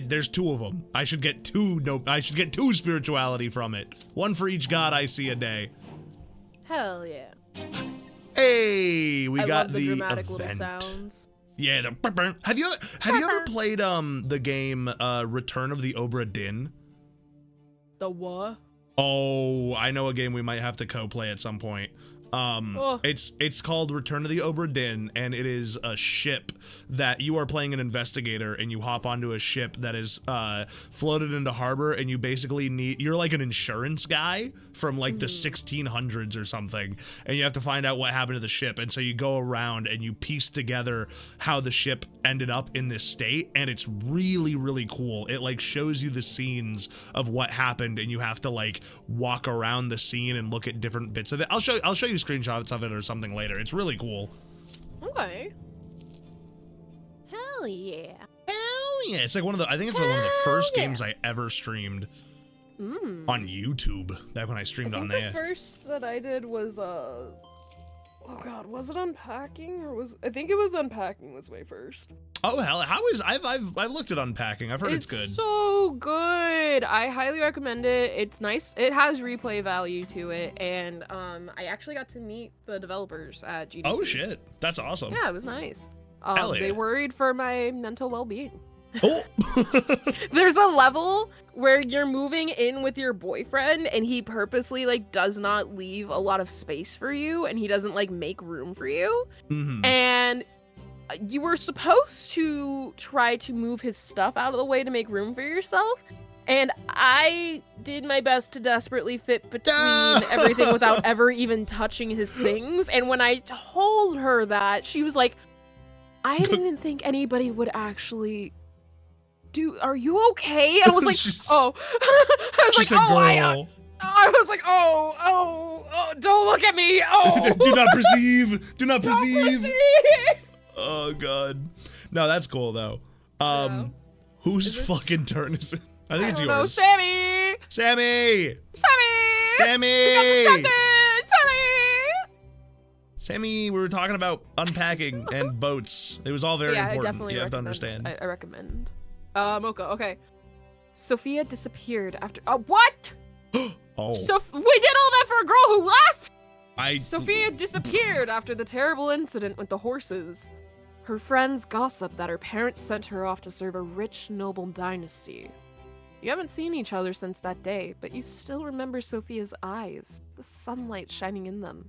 There's 2 of them. I should get 2. No, I should get 2 spirituality from it. 1 for each God I see a day. Hell yeah. Hey, we I got love the dramatic event. little sounds. Yeah, the have you ever played the game Return of the Obra Dinn? The what? Oh, I know a game we might have to co-play at some point. It's called Return of the Obra Dinn, and it is a ship that you are playing an investigator, and you hop onto a ship that is floated into harbor, and you basically you're like an insurance guy from like the 1600s or something, and you have to find out what happened to the ship, and so you go around and you piece together how the ship ended up in this state, and it's really, really cool. It like shows you the scenes of what happened, and you have to like walk around the scene and look at different bits of it. I'll show you screenshots of it or something later. It's really cool. Okay. Hell yeah. Hell yeah. It's like I think it's like one of the first games I ever streamed on YouTube. Back when I streamed on there. The first that I did was oh god, was it Unpacking or I think it was Unpacking was way first. Oh hell, I've looked at Unpacking. I've heard it's good. So good. I highly recommend it. It's nice. It has replay value to it, and I actually got to meet the developers at GDC. Oh shit, that's awesome. Yeah, it was nice. Hell yeah. They worried for my mental well-being. Oh. There's a level where you're moving in with your boyfriend, and he purposely like does not leave a lot of space for you, and he doesn't like make room for you. And you were supposed to try to move his stuff out of the way to make room for yourself, and I did my best to desperately fit between everything without ever even touching his things. And when I told her that, she was like, I didn't think anybody would actually are you okay? And I was like, oh. I was like, oh, I was like, oh, don't look at me. Oh. Do not perceive. Do not perceive. Oh god. No, that's cool though. Whose fucking turn is it? I think it's yours. No, Sammy. Sammy. Sammy, we were talking about unpacking and boats. It was all very important. I definitely you have to understand. I recommend. Mocha, okay. Sophia disappeared after. What? Oh. So we did all that for a girl who left. Sophia disappeared after the terrible incident with the horses. Her friends gossip that her parents sent her off to serve a rich, noble dynasty. You haven't seen each other since that day, but you still remember Sophia's eyes, the sunlight shining in them.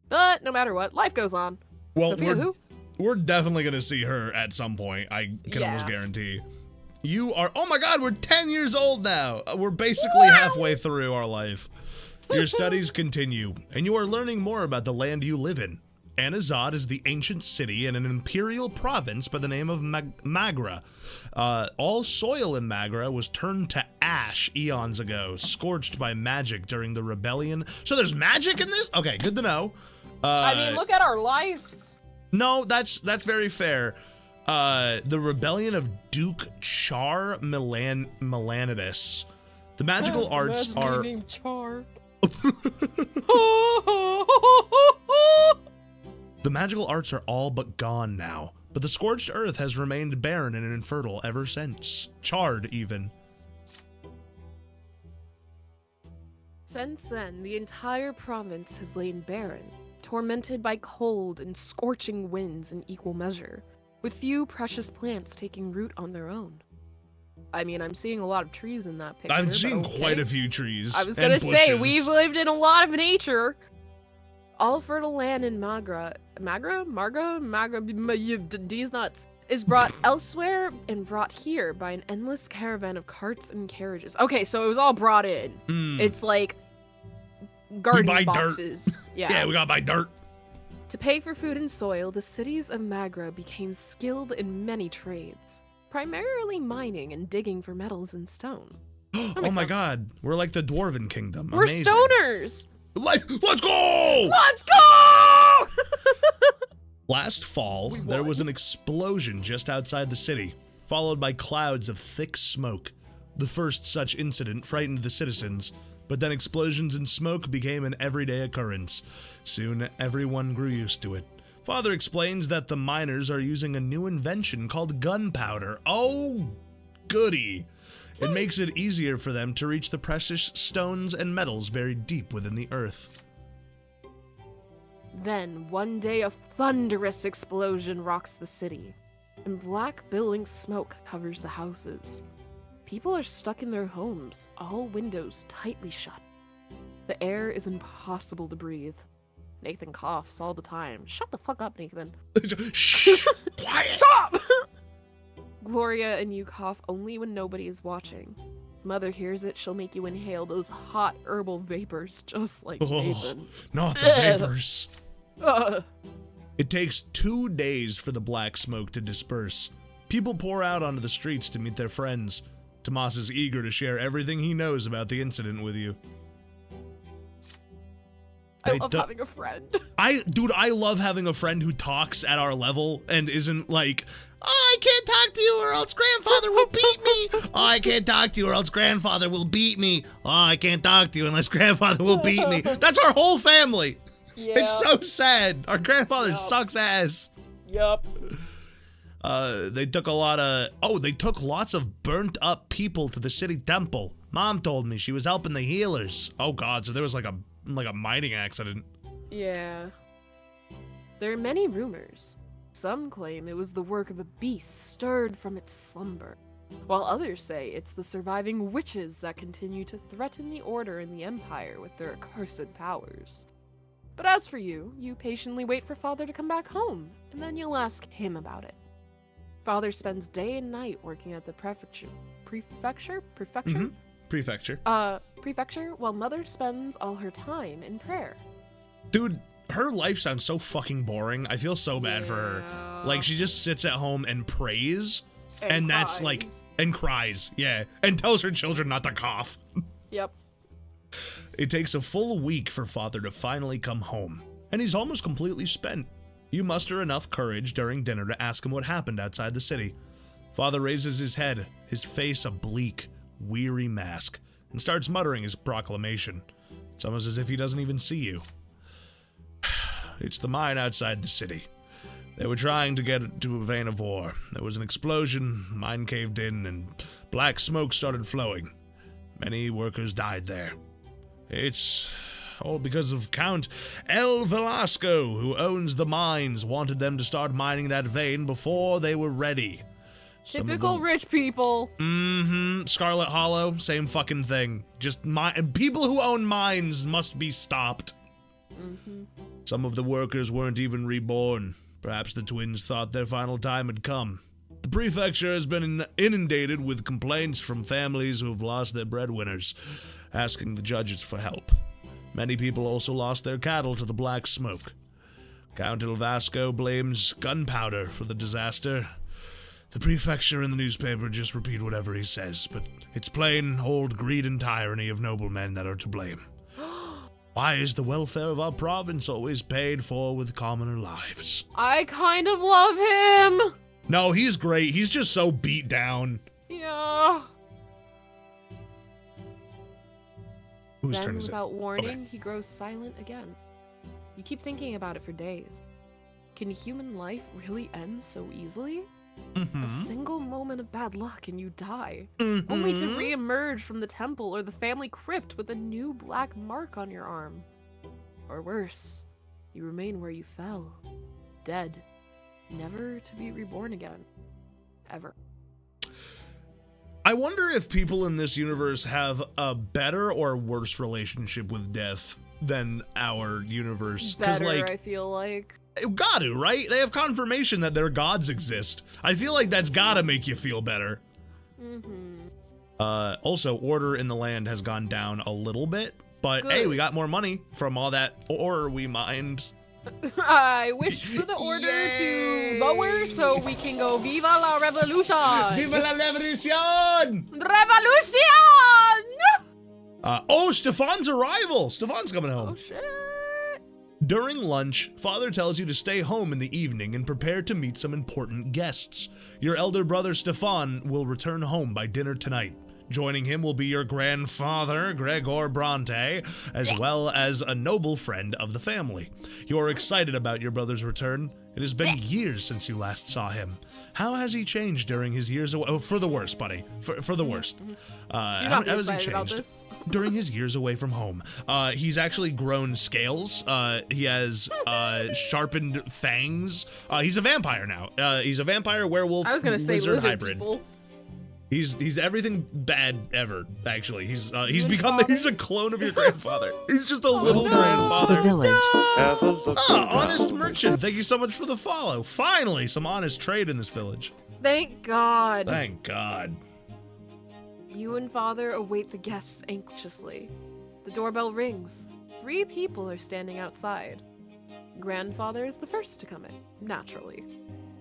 But no matter what, life goes on. Well, Sophia, we're definitely gonna see her at some point. I can almost guarantee. You are. Oh my God, we're 10 years old now. We're basically halfway through our life. Your studies continue, and you are learning more about the land you live in. Anazad is the ancient city in an imperial province by the name of Magra. All soil in Magra was turned to ash eons ago, scorched by magic during the rebellion. So there's magic in this? Okay, good to know. I mean, look at our lives. No, that's very fair. The rebellion of Duke Char Melanidas. The magical arts are... Char. The magical arts are all but gone now, but the scorched earth has remained barren and infertile ever since. Charred, even. Since then, the entire province has lain barren, tormented by cold and scorching winds in equal measure, with few precious plants taking root on their own. I mean, I'm seeing a lot of trees in that picture. I've seen quite a few trees. I was gonna say, we've lived in a lot of nature. All fertile land in Magra, Deezth Nuts, is brought elsewhere and brought here by an endless caravan of carts and carriages. Okay, so it was all brought in. It's like garden boxes. Dirt. Yeah, we gotta buy dirt. To pay for food and soil, the cities of Magra became skilled in many trades, primarily mining and digging for metals and stone. Oh my God, we're like the Dwarven Kingdom. We're amazing. Stoners! Let's go! Let's go! Last fall, there was an explosion just outside the city, followed by clouds of thick smoke. The first such incident frightened the citizens, but then explosions and smoke became an everyday occurrence. Soon, everyone grew used to it. Father explains that the miners are using a new invention called gunpowder. Oh, goody. It makes it easier for them to reach the precious stones and metals buried deep within the earth. Then, one day, a thunderous explosion rocks the city, and black billowing smoke covers the houses. People are stuck in their homes, all windows tightly shut. The air is impossible to breathe. Nathan coughs all the time. Shut the fuck up, Nathan. Shh! Quiet! Stop! Gloria and you cough only when nobody is watching. Mother hears it, she'll make you inhale those hot herbal vapors, just like Nathan. Not the vapors. Ugh. It takes 2 days for the black smoke to disperse. People pour out onto the streets to meet their friends. Tomas is eager to share everything he knows about the incident with you. I love having a friend. I love having a friend who talks at our level and isn't like, oh, I can't talk to you or else grandfather will beat me. Oh, I can't talk to you or else grandfather will beat me. Oh, I can't talk to you unless grandfather will beat me. That's our whole family. Yeah. It's so sad. Our grandfather sucks ass. Yup. They took lots of burnt up people to the city temple. Mom told me she was helping the healers. Oh God, so there was like a mining accident. Yeah. There are many rumors. Some claim it was the work of a beast stirred from its slumber, while others say it's the surviving witches that continue to threaten the Order and the Empire with their accursed powers. But as for you, you patiently wait for Father to come back home, and then you'll ask him about it. Father spends day and night working at the prefecture, while Mother spends all her time in prayer. Dude, her life sounds so fucking boring. I feel so bad for her. Like, she just sits at home and prays, and that's cries. like, and cries, yeah, and tells her children not to cough. Yep. It takes a full week for Father to finally come home, and he's almost completely spent. You muster enough courage during dinner to ask him what happened outside the city. Father raises his head, his face a bleak, weary mask, and starts muttering his proclamation. It's almost as if he doesn't even see you. It's the mine outside the city. They were trying to get to a vein of ore. There was an explosion, mine caved in, and black smoke started flowing. Many workers died there. It's all because of Count El Velasco, who owns the mines, wanted them to start mining that vein before they were ready. Typical rich people. Mm-hmm. Scarlet Hollow, same fucking thing. Just people who own mines must be stopped. Mm-hmm. Some of the workers weren't even reborn. Perhaps the twins thought their final time had come. The prefecture has been inundated with complaints from families who have lost their breadwinners, asking the judges for help. Many people also lost their cattle to the black smoke. Count El Vasco blames gunpowder for the disaster. The prefecture and the newspaper just repeat whatever he says, but it's plain old greed and tyranny of noblemen that are to blame. Why is the welfare of our province always paid for with commoner lives? I kind of love him. No, he's great. He's just so beat down. Yeah. Whose Then, turn is it? without warning, Okay. he grows silent again. You keep thinking about it for days. Can human life really end so easily? A single moment of bad luck and you die, only to re-emerge from the temple or the family crypt with a new black mark on your arm. Or worse, you remain where you fell, dead, never to be reborn again. Ever. I wonder if people in this universe have a better or worse relationship with death than our universe. Better, like, I feel like. gotta, right? They have confirmation that their gods exist. I feel like that's gotta make you feel better. Mm-hmm. Also, order in the land has gone down a little bit, but hey, Good. we got more money from all that ore we mined. I wish for the order to lower so we can go Viva la Revolution! Viva la revolution! Revolution! Oh, Stefan's arrival! Stefan's coming home. Oh shit! During lunch, Father tells you to stay home in the evening and prepare to meet some important guests. Your elder brother Stefan will return home by dinner tonight. Joining him will be your grandfather, Gregor Brante, as well as a noble friend of the family. You're excited about your brother's return. It has been years since you last saw him. How has he changed during his years away? Oh, for the worst, buddy. For the worst. How has he changed during his years away from home? He's actually grown scales. He has sharpened fangs. He's a vampire now. He's a vampire, werewolf, I was gonna say lizard lizard hybrid. people. He's everything bad ever. Actually, he's a clone of your grandfather. He's just a little To grandfather. the village. Have a look Honest around. merchant. Thank you so much for the follow. Finally, some honest trade in this village. Thank God. Thank God. You and Father await the guests anxiously. The doorbell rings. 3 people are standing outside. Grandfather is the first to come in, naturally.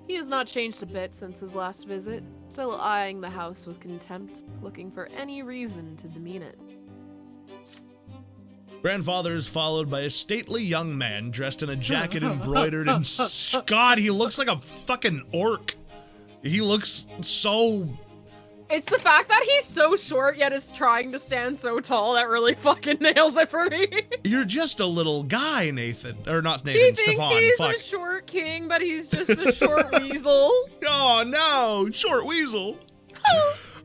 He has not changed a bit since his last visit, still eyeing the house with contempt, looking for any reason to demean it. Grandfather is followed by a stately young man dressed in a jacket embroidered in God, he looks like a fucking orc. He looks so... It's the fact that he's so short yet is trying to stand so tall that really fucking nails it for me. You're just a little guy, Nathan. Or not He Nathan, thinks Stefan. he's Fuck. a short king, but he's just a short weasel. Oh no, short weasel.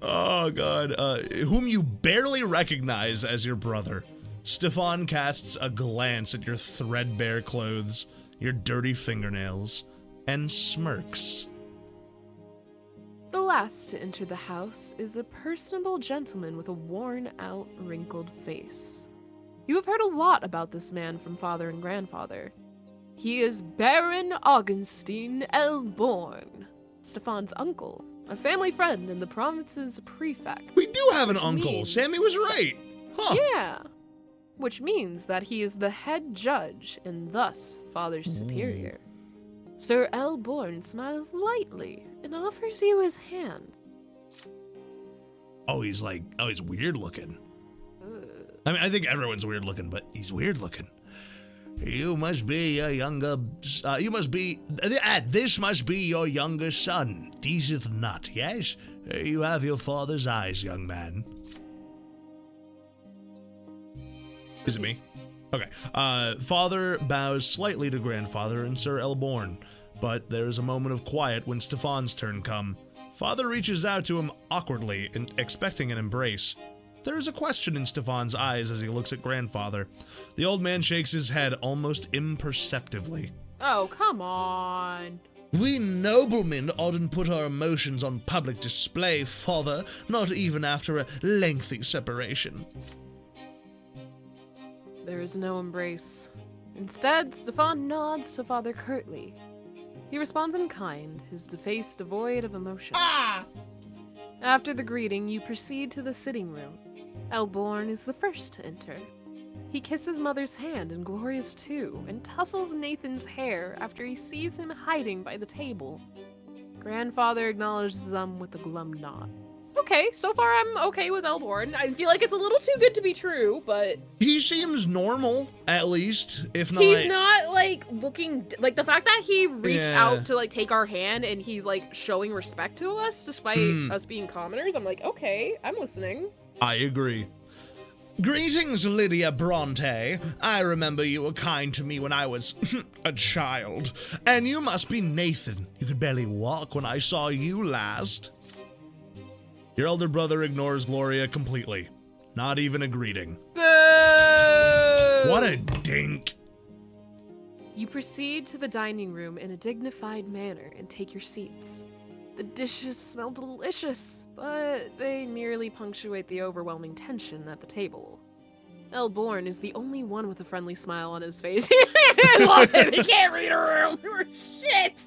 Oh God, whom you barely recognize as your brother. Stefan casts a glance at your threadbare clothes, your dirty fingernails, and smirks. The last to enter the house is a personable gentleman with a worn-out, wrinkled face. You have heard a lot about this man from father and grandfather. He is Baron Augustine Elborn, Stefan's uncle, a family friend and the province's prefect. We do have an Which uncle. means- Sammy was right. Huh. Yeah, which means that he is the head judge and thus father's superior. Sir Elborn smiles lightly and offers you his hand. Oh, he's weird looking. I mean, I think everyone's weird looking, but he's weird looking. You must be a younger, this must be your younger son, Deezth Nut, yes? You have your father's eyes, young man. Is it me? Okay. Father bows slightly to grandfather and Sir Elborn, but there's a moment of quiet when Stefan's turn come. Father reaches out to him awkwardly, expecting an embrace. There is a question in Stefan's eyes as he looks at grandfather. The old man shakes his head almost imperceptibly. Oh, come on. We noblemen oughtn't put our emotions on public display, father, not even after a lengthy separation. There is no embrace. Instead, Stefan nods to Father curtly. He responds in kind, his face devoid of emotion. After the greeting, you proceed to the sitting room. Elborn is the first to enter. He kisses Mother's hand and Gloria's too, and tussles Nathan's hair after he sees him hiding by the table. Grandfather acknowledges them with a glum nod. Okay, so far I'm okay with Elborn. I feel like it's a little too good to be true, but He seems normal, at least, if not... he's not like looking like the fact that he reached Yeah. out to like take our hand and he's like showing respect to us despite us being commoners. I'm like, okay, I'm listening. I agree. Greetings, Lydia Bronte. I remember you were kind to me when I was a child. And you must be Nathan. You could barely walk when I saw you last. Your elder brother ignores Gloria completely. Not even a greeting. Boo! What a dink. You proceed to the dining room in a dignified manner and take your seats. The dishes smell delicious, but they merely punctuate the overwhelming tension at the table. Elborn is the only one with a friendly smile on his face. I love it. He can't read a room. We're shit.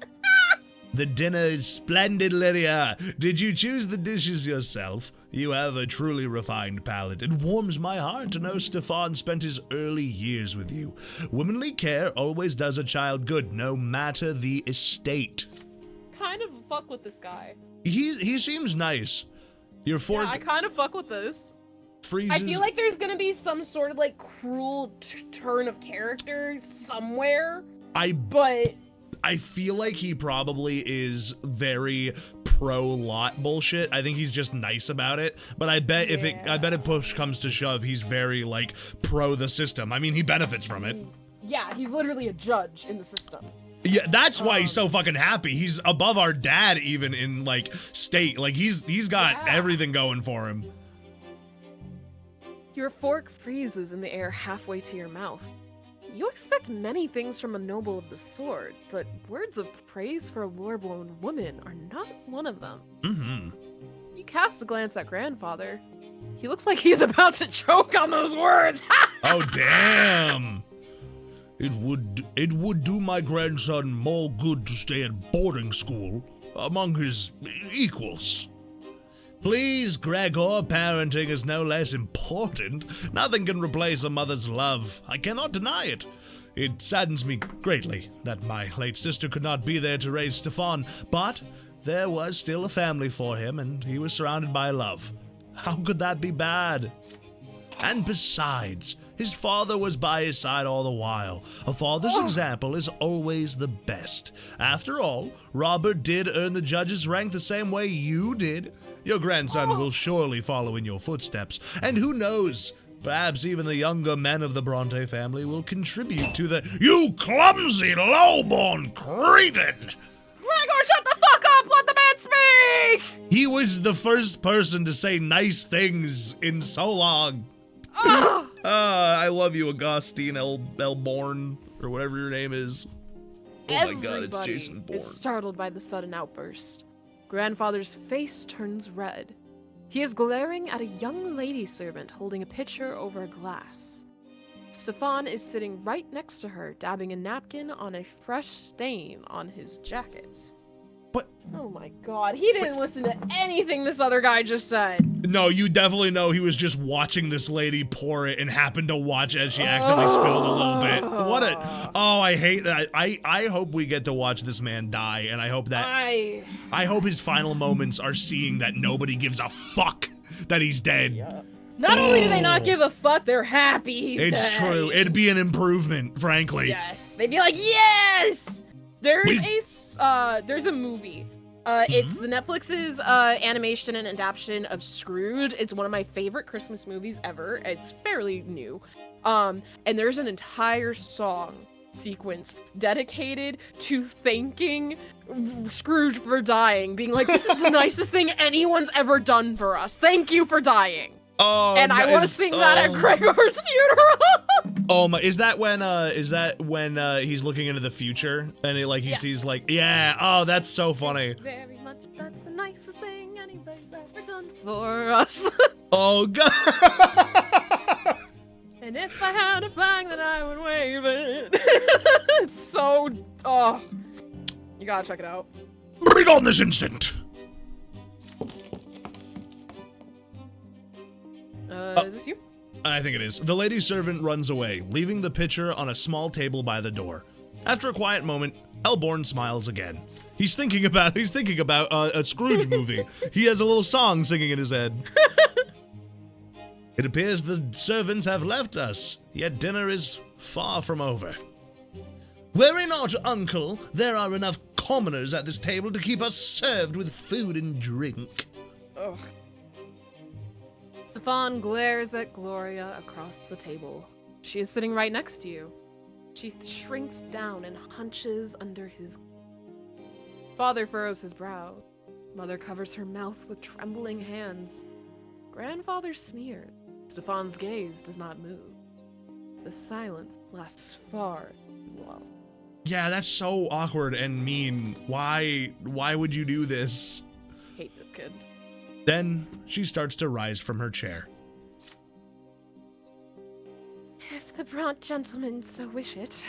The dinner is splendid, Lydia. Did you choose the dishes yourself? You have a truly refined palate. It warms my heart to know Stefan spent his early years with you. Womanly care always does a child good, no matter the estate. Kind of fuck with this guy. He seems nice. Your fork Yeah, I kind of fuck with this. freezes. I feel like there's gonna be some sort of like cruel turn of character somewhere, but I feel like he probably is very pro-lot bullshit. I think he's just nice about it. But I bet if push comes to shove, he's very like pro the system. I mean, he benefits from it. Yeah, he's literally a judge in the system. Yeah, that's why he's so fucking happy. He's above our dad even in like state. Like he's got everything going for him. Your fork freezes in the air halfway to your mouth. You expect many things from a noble of the sword, but words of praise for a lore-blown woman are not one of them. Mm-hmm. You cast a glance at grandfather. He looks like he's about to choke on those words. Oh, damn. It would do my grandson more good to stay at boarding school among his equals. Please, Gregor, parenting is no less important. Nothing can replace a mother's love. I cannot deny it. It saddens me greatly that my late sister could not be there to raise Stefan, but there was still a family for him, and he was surrounded by love. How could that be bad? And besides, his father was by his side all the while. A father's example is always the best. After all, Robert did earn the judge's rank the same way you did. Your grandson will surely follow in your footsteps. And who knows, perhaps even the younger men of the Brante family will contribute to the— You clumsy, low-born cretin! Gregor, shut the fuck up! Let the man speak! He was the first person to say nice things in so long. I love you, Augustine Elborn, or whatever your name is. Oh my god, it's Jason Bourne. Is startled by the sudden outburst. Grandfather's face turns red. He is glaring at a young lady servant holding a pitcher over a glass. Stefan is sitting right next to her, dabbing a napkin on a fresh stain on his jacket. What? Oh my god, he didn't listen to anything this other guy just said. No, you definitely know he was just watching this lady pour it and happened to watch as she accidentally spilled a little bit. What a— Oh, I hate that. I hope we get to watch this man die, and I hope that— I hope his final moments are seeing that nobody gives a fuck that he's dead. Yeah. Not only do they not give a fuck, they're happy he's It's dead. true. It'd be an improvement, frankly. Yes. They'd be like, yes! There's a movie. It's the Netflix's animation and adaptation of Scrooge. It's one of my favorite Christmas movies ever. It's fairly new. And there's an entire song sequence dedicated to thanking Scrooge for dying, being like, this is the nicest thing anyone's ever done for us. Thank you for dying. Oh, and I want to sing that at Gregor's funeral. Oh my! Is that when he's looking into the future and he sees yeah? Oh, that's so funny. Very much, that's the nicest thing anybody's ever done for us. Oh god! And if I had a flag, then I would wave it. It's so you gotta check it out. Bring on this instant. Is this you? I think it is. The lady servant runs away, leaving the pitcher on a small table by the door. After a quiet moment, Elborn smiles again. He's thinking about a Scrooge movie. He has a little song singing in his head. It appears the servants have left us, yet dinner is far from over. Worry not, uncle. There are enough commoners at this table to keep us served with food and drink. Oh. Stefan glares at Gloria across the table. She is sitting right next to you. She shrinks down and hunches under his... Father furrows his brow. Mother covers her mouth with trembling hands. Grandfather sneers. Stefan's gaze does not move. The silence lasts far too long. Yeah, that's so awkward and mean. Why would you do this? Hate this kid. Then she starts to rise from her chair. If the Brant gentlemen so wish it.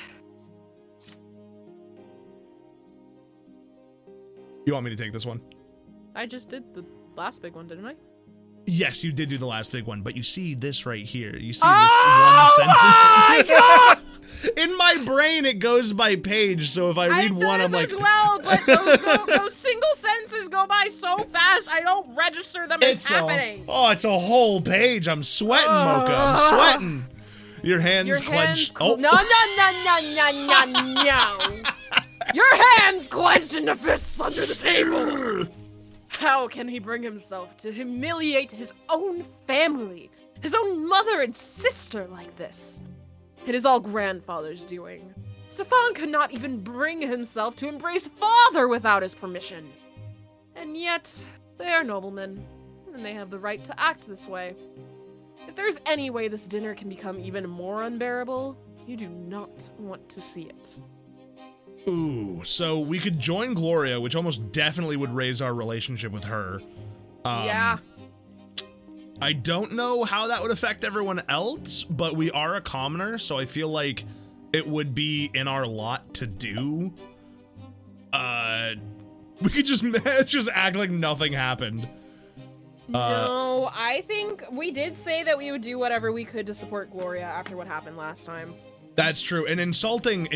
You want me to take this one? I just did the last big one, didn't I? Yes, you did do the last big one, but you see this right here. You see this one sentence. In my brain, it goes by page, so if I read one, I'm like... as well, but those single sentences go by so fast, I don't register them as happening. It's a whole page. I'm sweating, Mocha. I'm sweating. Your hands clenched. No. Your hands clenched into fists under the table. How can he bring himself to humiliate his own family, his own mother and sister like this? It is all grandfather's doing. Stefan could not even bring himself to embrace father without his permission. And yet, they are noblemen, and they have the right to act this way. If there's any way this dinner can become even more unbearable, you do not want to see it. Ooh, so we could join Gloria, which almost definitely would raise our relationship with her. Yeah. I don't know how that would affect everyone else, but we are a commoner, so I feel like it would be in our lot to do. We could just act like nothing happened. No, I think we did say that we would do whatever we could to support Gloria after what happened last time. That's true, and insulting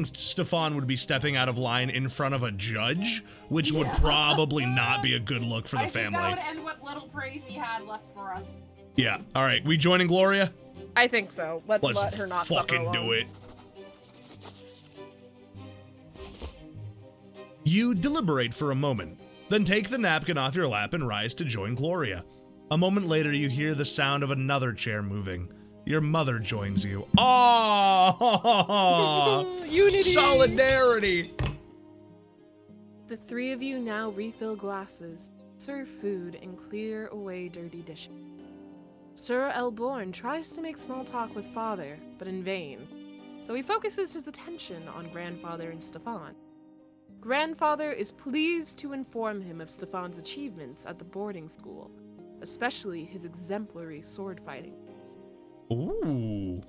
Stefan would be stepping out of line in front of a judge, which would probably not be a good look for the family. I think that would end what little praise he had left for us. Yeah, all right, we joining Gloria? I think so. Let's Let's let her not suffer fucking alone. do it. You deliberate for a moment, then take the napkin off your lap and rise to join Gloria. A moment later, you hear the sound of another chair moving. Your mother joins you. Oh, Unity! solidarity! The three of you now refill glasses, serve food, and clear away dirty dishes. Sir Elborn tries to make small talk with father, but in vain, so he focuses his attention on grandfather and Stefan. Grandfather is pleased to inform him of Stefan's achievements at the boarding school, especially his exemplary sword fighting. Ooh.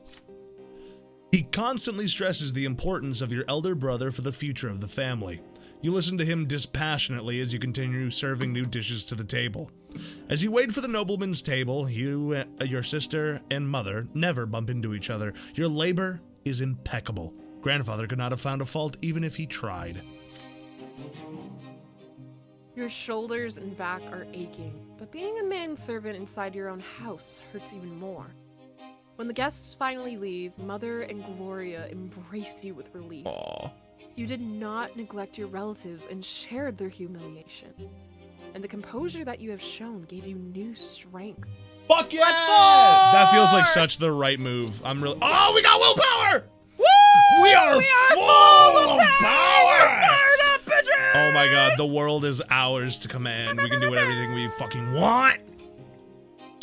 He constantly stresses the importance of your elder brother for the future of the family. You listen to him dispassionately as you continue serving new dishes to the table. As you wait for the nobleman's table, you, your sister, and mother never bump into each other. Your labor is impeccable. Grandfather could not have found a fault even if he tried. Your shoulders and back are aching, but being a manservant inside your own house hurts even more. When the guests finally leave, Mother and Gloria embrace you with relief. Aww. You did not neglect your relatives and shared their humiliation. And the composure that you have shown gave you new strength. Fuck yeah! That feels like such the right move. I'm really— Oh, we got willpower! Woo! We are full of power! Fired up, bitches! Oh my god, the world is ours to command. We can do everything we fucking want.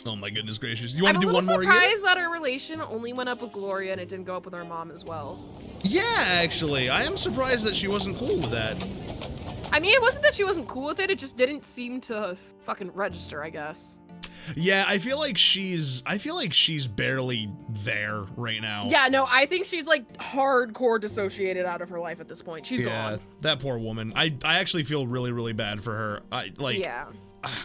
Oh my goodness gracious. You want to do one more I'm year? surprised that our relation only went up with Gloria and it didn't go up with our mom as well. Yeah, actually. I am surprised that she wasn't cool with that. I mean, it wasn't that she wasn't cool with it just didn't seem to fucking register, I guess. Yeah, I feel like she's barely there right now. Yeah, no, I think she's like hardcore dissociated out of her life at this point. She's gone. That poor woman. I actually feel really, really bad for her. Yeah.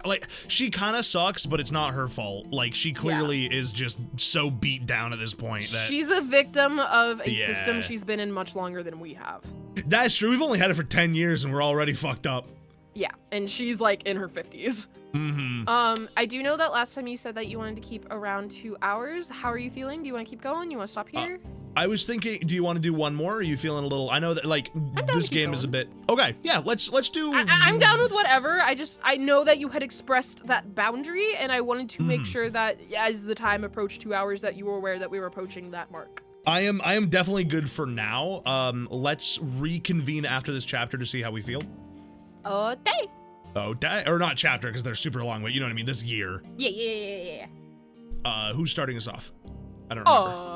Like, she kind of sucks, but it's not her fault. Like, she clearly is just so beat down at this point that— She's a victim of a system she's been in much longer than we have. That's true. We've only had it for 10 years and we're already fucked up. Yeah, and she's like in her 50s. Mm-hmm. I do know that last time you said that you wanted to keep around 2 hours. How are you feeling? Do you want to keep going? You want to stop here? I was thinking, do you want to do one more? Or are you feeling a little— I know that, like, this game is a bit— Okay, yeah, let's do— I'm down with whatever. I know that you had expressed that boundary, and I wanted to make sure that as the time approached 2 hours that you were aware that we were approaching that mark. I am definitely good for now. Let's reconvene after this chapter to see how we feel. Okay. Oh, or not chapter, because they're super long, but you know what I mean, this year. Yeah. Who's starting us off? I don't remember.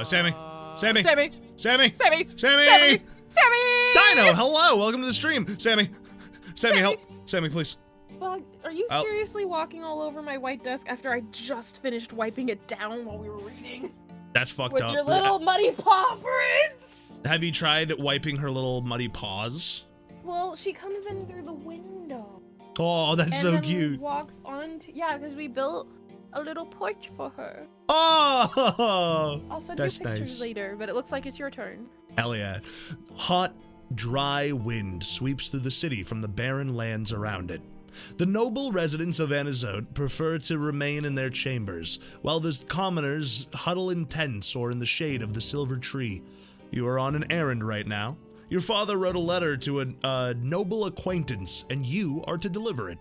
Sammy. Sammy. Dino, hello, welcome to the stream. Sammy, help. Sammy, please. Bug, are you seriously walking all over my white desk after I just finished wiping it down while we were reading? That's fucked With up. your little muddy paw prints! Have you tried wiping her little muddy paws? Well, she comes in through the window. Oh, that's and so then cute. Walks on. Yeah, because we built a little porch for her. Oh, I'll send that's you pictures nice. later, but it looks like it's your turn. Hell yeah. Hot, dry wind sweeps through the city from the barren lands around it. The noble residents of Anizote prefer to remain in their chambers, while the commoners huddle in tents or in the shade of the silver tree. You are on an errand right now. Your father wrote a letter to a noble acquaintance, and you are to deliver it.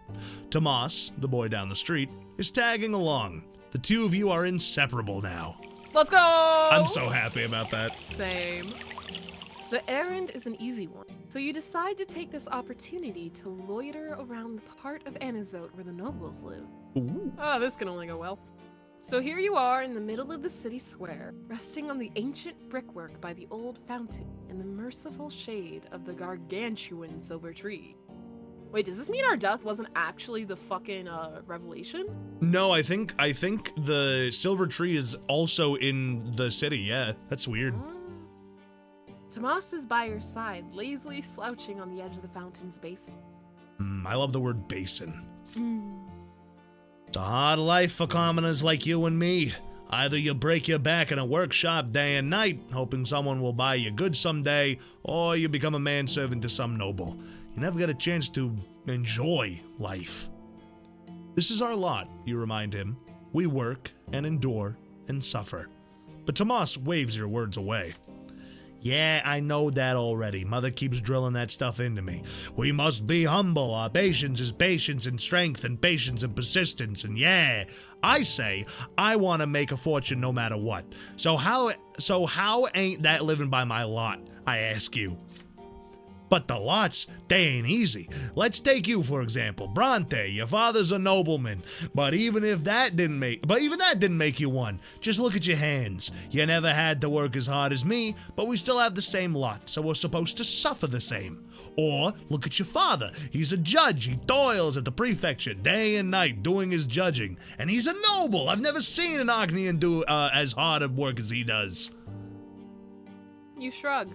Tomas, the boy down the street, is tagging along. The two of you are inseparable now. Let's go! I'm so happy about that. Same. The errand is an easy one, so you decide to take this opportunity to loiter around the part of Anizote where the nobles live. Ooh. Oh, this can only go well. So here you are in the middle of the city square, resting on the ancient brickwork by the old fountain in the merciful shade of the gargantuan silver tree. Wait, does this mean our death wasn't actually the fucking revelation? No, I think the silver tree is also in the city. Yeah, that's weird. Tomas is by your side, lazily slouching on the edge of the fountain's basin. I love the word basin. It's a hard life for commoners like you and me. Either you break your back in a workshop day and night, hoping someone will buy you goods someday, or you become a manservant to some noble. You never get a chance to enjoy life. This is our lot, you remind him. We work and endure and suffer. But Tomas waves your words away. Yeah, I know that already. Mother keeps drilling that stuff into me. We must be humble. Our patience is patience and strength and patience and persistence. And yeah, I say I want to make a fortune no matter what. So how ain't that living by my lot, I ask you? But the lots, they ain't easy. Let's take you, for example. Brante, your father's a nobleman. But even that didn't make you one. Just look at your hands. You never had to work as hard as me, but we still have the same lot, so we're supposed to suffer the same. Or, look at your father. He's a judge. He toils at the prefecture day and night doing his judging. And he's a noble. I've never seen an Ognian do as hard of work as he does. You shrug.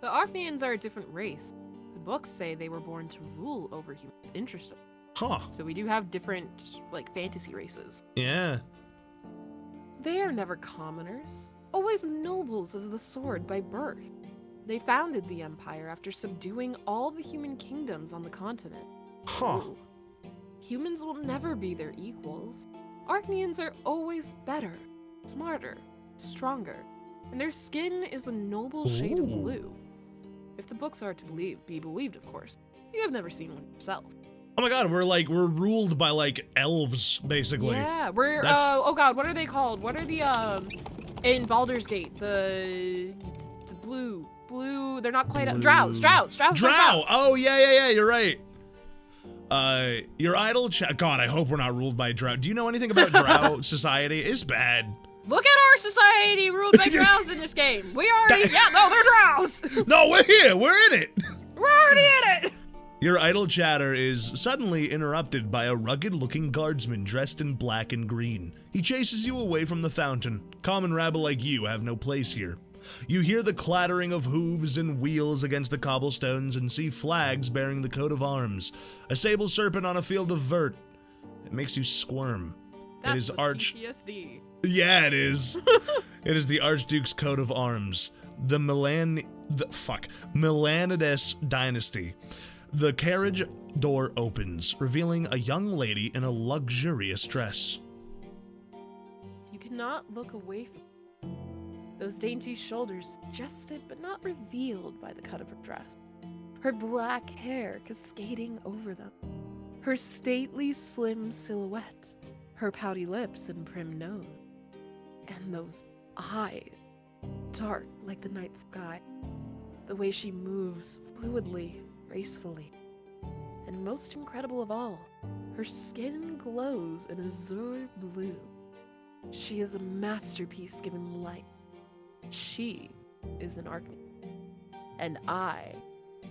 The Arknians are a different race. The books say they were born to rule over humans. Interesting. Huh. So we do have different, fantasy races. Yeah. They are never commoners, always nobles of the sword by birth. They founded the Empire after subduing all the human kingdoms on the continent. Huh. Ooh. Humans will never be their equals. Arknians are always better, smarter, stronger, and their skin is a noble shade of blue. If the books are to be believed, of course. You have never seen one yourself. Oh my god, we're ruled by elves, basically. Yeah, we're oh god, what are they called? What are the in Baldur's Gate? The blue, they're not quite drows. Drow! Oh yeah, you're right. Your idol God, I hope we're not ruled by drow. Do you know anything about drow society? It's bad. Look at our society ruled by drows in this game. We already, they're drows. No, we're here. We're in it. We're already in it. Your idle chatter is suddenly interrupted by a rugged-looking guardsman dressed in black and green. He chases you away from the fountain. Common rabble like you have no place here. You hear the clattering of hooves and wheels against the cobblestones and see flags bearing the coat of arms. A sable serpent on a field of vert. It makes you squirm. That's it is PTSD. Yeah, it is. It is the Archduke's coat of arms. The Melanides dynasty. The carriage door opens, revealing a young lady in a luxurious dress. You cannot look away from her. Those dainty shoulders suggested but not revealed by the cut of her dress. Her black hair cascading over them. Her stately slim silhouette. Her pouty lips and prim nose. And those eyes, dark like the night sky. The way she moves fluidly, gracefully. And most incredible of all, her skin glows an azure blue. She is a masterpiece given light. She is an Arknian. And I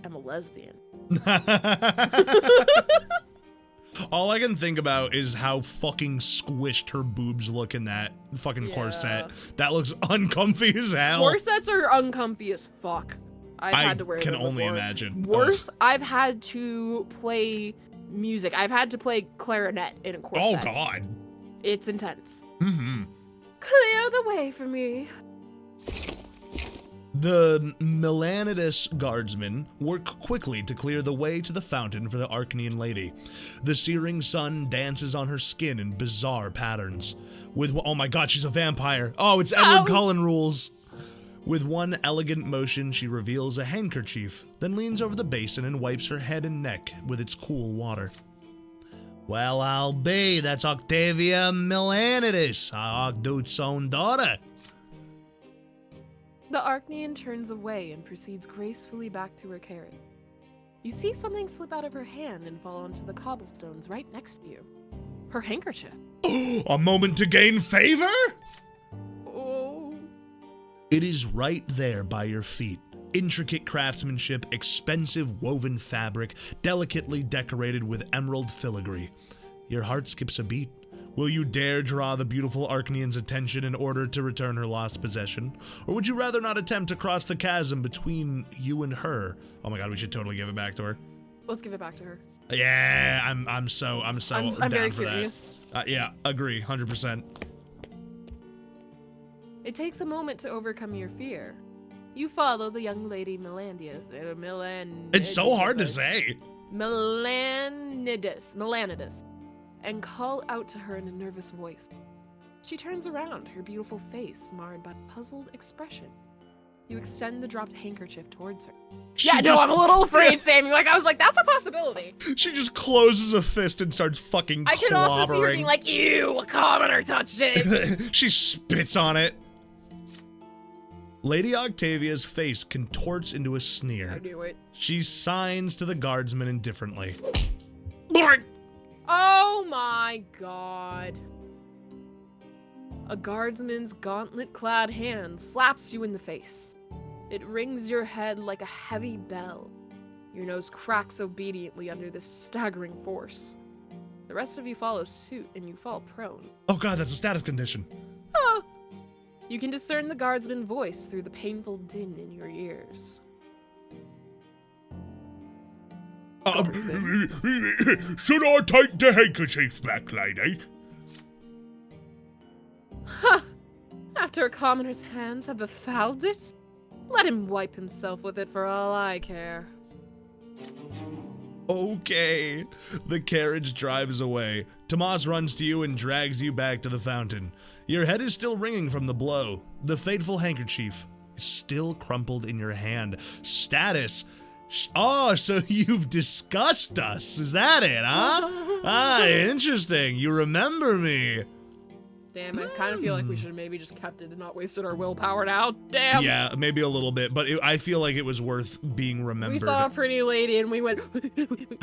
am a lesbian. All I can think about is how fucking squished her boobs look in that fucking corset. That looks uncomfy as hell. Corsets are uncomfy as fuck. I've had to wear them can only before. imagine. Worse, I've had to play music. I've had to play clarinet in a corset. Oh god. It's intense. Mm-hmm. Clear the way for me. The Melanides guardsmen work quickly to clear the way to the fountain for the Arknian lady. The searing sun dances on her skin in bizarre patterns. Oh my god, she's a vampire. Oh, it's Edward Cullen rules. With one elegant motion, she reveals a handkerchief, then leans over the basin and wipes her head and neck with its cool water. Well, I'll be. That's Octavia Milanides, our Archduke's own daughter. The Archnean turns away and proceeds gracefully back to her carriage. You see something slip out of her hand and fall onto the cobblestones right next to you. Her handkerchief. A moment to gain favor? Oh. It is right there by your feet. Intricate craftsmanship, expensive woven fabric, delicately decorated with emerald filigree. Your heart skips a beat. Will you dare draw the beautiful Archnean's attention in order to return her lost possession? Or would you rather not attempt to cross the chasm between you and her? Oh my god, we should totally give it back to her. Let's give it back to her. Yeah, I'm so I'm down very for curious. that. Yeah, agree, 100%. It takes a moment to overcome your fear. You follow the young lady It's so hard to say. Milanides, and call out to her in a nervous voice. She turns around, her beautiful face marred by a puzzled expression. You extend the dropped handkerchief towards her. I'm a little afraid, Sammy. I was like, that's a possibility. She just closes a fist and starts fucking I can also see her being like, ew, a commoner touched it. She spits on it. Lady Octavia's face contorts into a sneer. I knew it. She signs to the guardsman indifferently. Oh my god. A guardsman's gauntlet-clad hand slaps you in the face. It rings your head like a heavy bell. Your nose cracks obediently under this staggering force. The rest of you follow suit and you fall prone. Oh god, that's a status condition. Oh! You can discern the guardsman's voice through the painful din in your ears. Should I take the handkerchief back, lady? Ha! After a commoner's hands have befouled it, let him wipe himself with it for all I care. Okay. The carriage drives away. Tomas runs to you and drags you back to the fountain. Your head is still ringing from the blow. The fateful handkerchief is still crumpled in your hand. Status. Oh, so you've discussed us. Is that it, huh? Interesting. You remember me. Damn, I kind of feel like we should have maybe just kept it and not wasted our willpower now. Damn. Yeah, maybe a little bit, but I feel like it was worth being remembered. We saw a pretty lady and we went.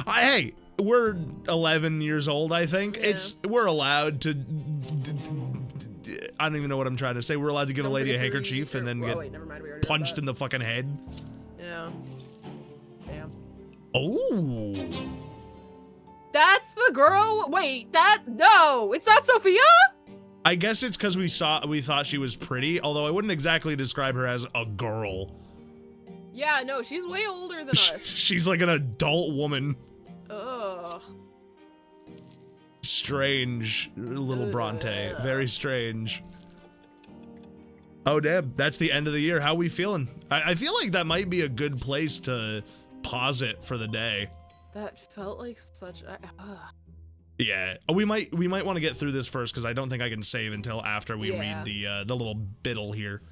Hey, we're 11 years old, I think. Yeah. We're allowed to. I don't even know what I'm trying to say. We're allowed to give a lady a handkerchief and then get punched in the fucking head. Yeah. Damn. Oh. That's the girl. Wait, no, it's not Sophia. I guess it's because we thought she was pretty, although I wouldn't exactly describe her as a girl. Yeah, no, she's way older than us. She's like an adult woman. Ugh. Strange little Bronte. Very strange. Oh, damn. That's the end of the year. How are we feeling? I feel like that might be a good place to pause it for the day. That felt like such a. Yeah, we might want to get through this first because I don't think I can save until after we read the little biddle here.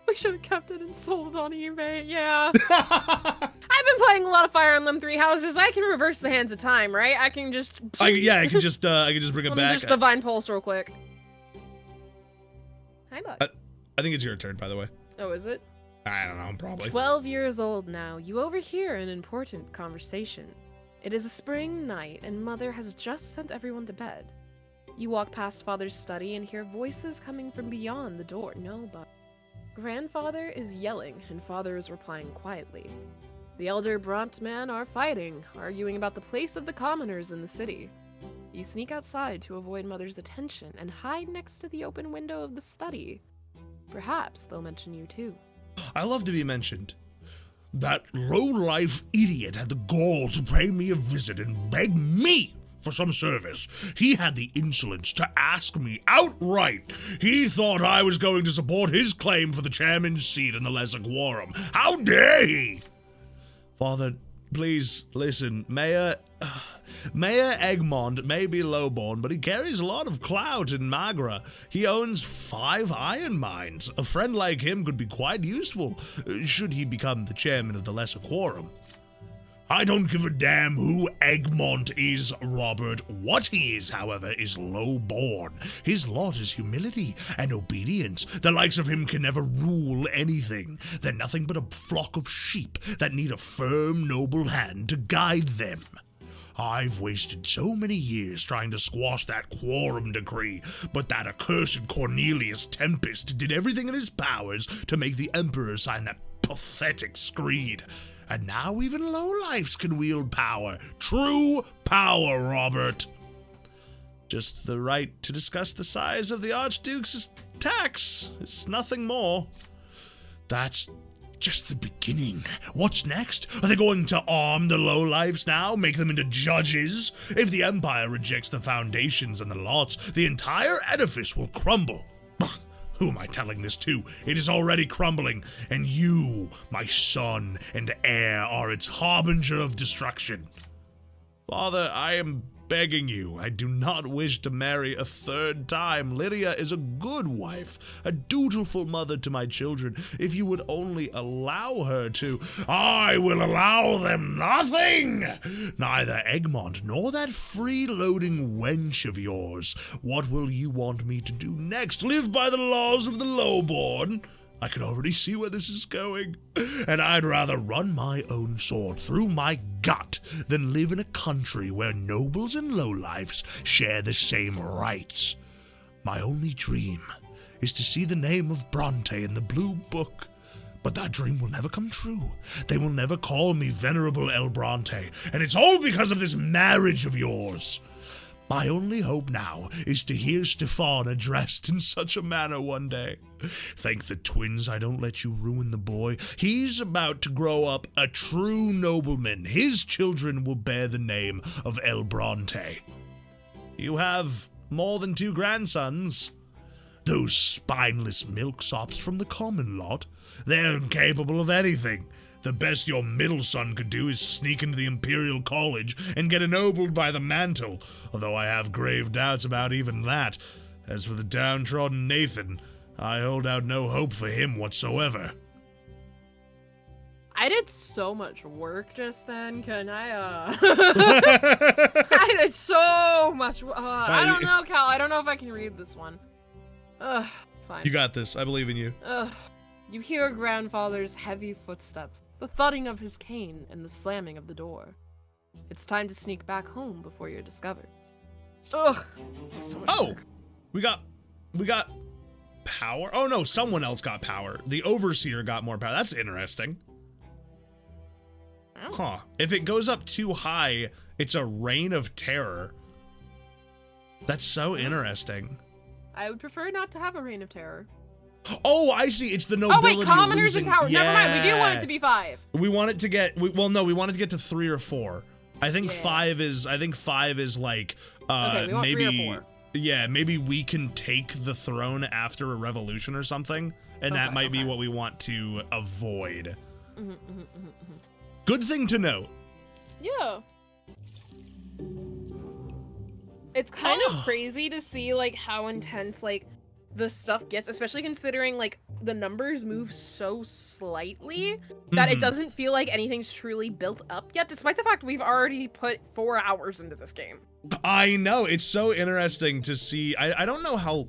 We should have kept it and sold it on eBay. Yeah. I've been playing a lot of Fire Emblem 3 Houses. I can reverse the hands of time, right? I can just. I can just bring it Let back. me just divine pulse real quick. Hi, bud. I think it's your turn, by the way. Oh, is it? I don't know, probably. 12 years old now, you overhear an important conversation. It is a spring night, and Mother has just sent everyone to bed. You walk past Father's study and hear voices coming from beyond the door. No, but Grandfather is yelling, and Father is replying quietly. The elder Brante men are fighting, arguing about the place of the commoners in the city. You sneak outside to avoid Mother's attention and hide next to the open window of the study. Perhaps they'll mention you too. I love to be mentioned. That low-life idiot had the gall to pay me a visit and beg me for some service. He had the insolence to ask me outright. He thought I was going to support his claim for the chairman's seat in the Lesser Quorum. How dare he? Father, please, listen, Mayor Egmont may be lowborn, but he carries a lot of clout in Magra. He owns 5 iron mines. A friend like him could be quite useful, should he become the chairman of the Lesser Quorum. I don't give a damn who Egmont is, Robert. What he is, however, is low-born. His lot is humility and obedience. The likes of him can never rule anything. They're nothing but a flock of sheep that need a firm, noble hand to guide them. I've wasted so many years trying to squash that quorum decree, but that accursed Cornelius Tempest did everything in his powers to make the Emperor sign that pathetic screed. And now even lowlifes can wield power. True power, Robert. Just the right to discuss the size of the Archduke's tax. It's nothing more. That's just the beginning. What's next? Are they going to arm the lowlifes now? Make them into judges? If the Empire rejects the foundations and the lots, the entire edifice will crumble. Who am I telling this to? It is already crumbling, and you, my son and heir, are its harbinger of destruction. Father, I am begging you. I do not wish to marry a 3rd time. Lydia is a good wife, a dutiful mother to my children. If you would only allow her to... I will allow them nothing! Neither Egmont nor that freeloading wench of yours. What will you want me to do next? Live by the laws of the lowborn? I can already see where this is going, and I'd rather run my own sword through my gut than live in a country where nobles and lowlifes share the same rights. My only dream is to see the name of Brante in the Blue Book, but that dream will never come true. They will never call me Venerable El Brante, and it's all because of this marriage of yours. My only hope now is to hear Stefan addressed in such a manner one day. Thank the twins I don't let you ruin the boy. He's about to grow up a true nobleman. His children will bear the name of El Brante. You have more than 2 grandsons. Those spineless milksops from the common lot, they're incapable of anything. The best your middle son could do is sneak into the Imperial College and get ennobled by the mantle, although I have grave doubts about even that. As for the downtrodden Nathan, I hold out no hope for him whatsoever. I did so much work just then. Can I, I did so much I don't know, Cal. I don't know if I can read this one. Fine. You got this. I believe in you. You hear grandfather's heavy footsteps, the thudding of his cane, and the slamming of the door. It's time to sneak back home before you're discovered. Ugh. So much work. we got power. Oh no, someone else got power. The Overseer got more power. That's interesting. Huh. If it goes up too high, it's a reign of terror. That's so interesting. I would prefer not to have a reign of terror. Oh, I see. It's the nobility. Oh wait, commoners losing. in power. Yeah. Never mind. We do want it to be 5. We want it to get. We wanted to get to 3 or 4. I think 5 is. I think 5 is like. Okay, we want maybe. 3 or 4. Yeah, maybe we can take the throne after a revolution or something, and that might be what we want to avoid. Good thing to note. Yeah. It's kind of crazy to see like how intense like the stuff gets, especially considering like the numbers move so slightly that it doesn't feel like anything's truly built up yet, despite the fact we've already put 4 hours into this game. I know, it's so interesting to see. I don't know how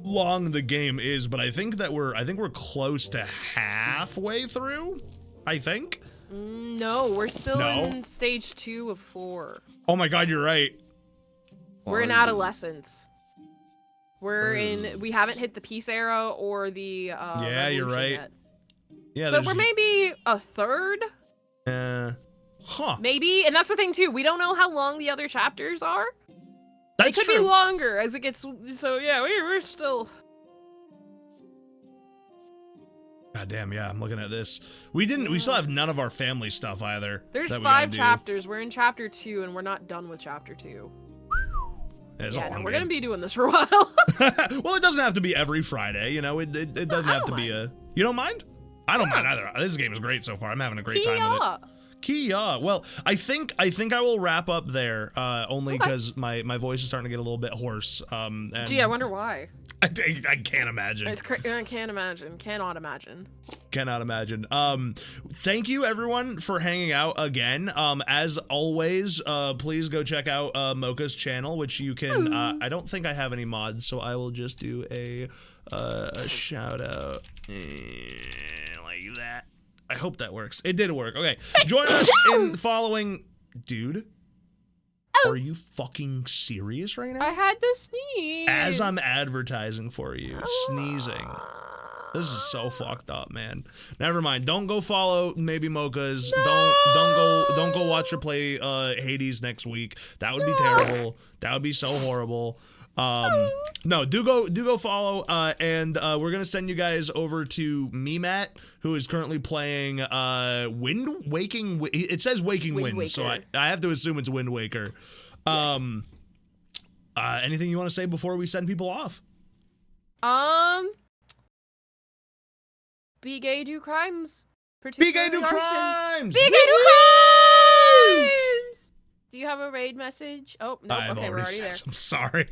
long the game is, but I think we're close to halfway through. I think. No, we're still in stage 2 of 4. Oh my god, you're right. We're in adolescence. We haven't hit the peace era or the yeah, you're right. Yet. Yeah, so we're maybe a third. Huh. Maybe, and that's the thing too. We don't know how long the other chapters are. That's they could true. be longer as it gets. So yeah, we're still. God damn, yeah, I'm looking at this. We still have none of our family stuff either. There's 5 chapters. We're in chapter 2 and we're not done with chapter 2. Yeah, we're gonna be doing this for a while. Well, it doesn't have to be every Friday, you know. It doesn't have to be a. You don't mind? I don't mind either. This game is great so far. I'm having a great time with it. Kia. Well, I think I will wrap up there, only because my voice is starting to get a little bit hoarse. And Gee, I wonder why. I can't imagine. I can't imagine. Cannot imagine. Cannot imagine. Thank you everyone for hanging out again. As always, please go check out Mocha's channel, which you can. I don't think I have any mods, so I will just do a shout out like that. I hope that works. It did work. Okay, join us in the following. Dude, are you fucking serious right now? I had to sneeze. As I'm advertising for you, sneezing. This is so fucked up, man. Never mind. Don't go follow maybe Mocha's. No. Don't go watch her play Hades next week. That would be terrible. That would be so horrible. No, do go follow. And we're gonna send you guys over to Memat, who is currently playing Waking. It says Waking Wind, so I have to assume it's Wind Waker. Anything you want to say before we send people off? Be gay, do crimes. Be gay, do crimes. Be gay, do crimes. Do you have a raid message? Oh no. I've Okay, we're already already said there. I'm sorry.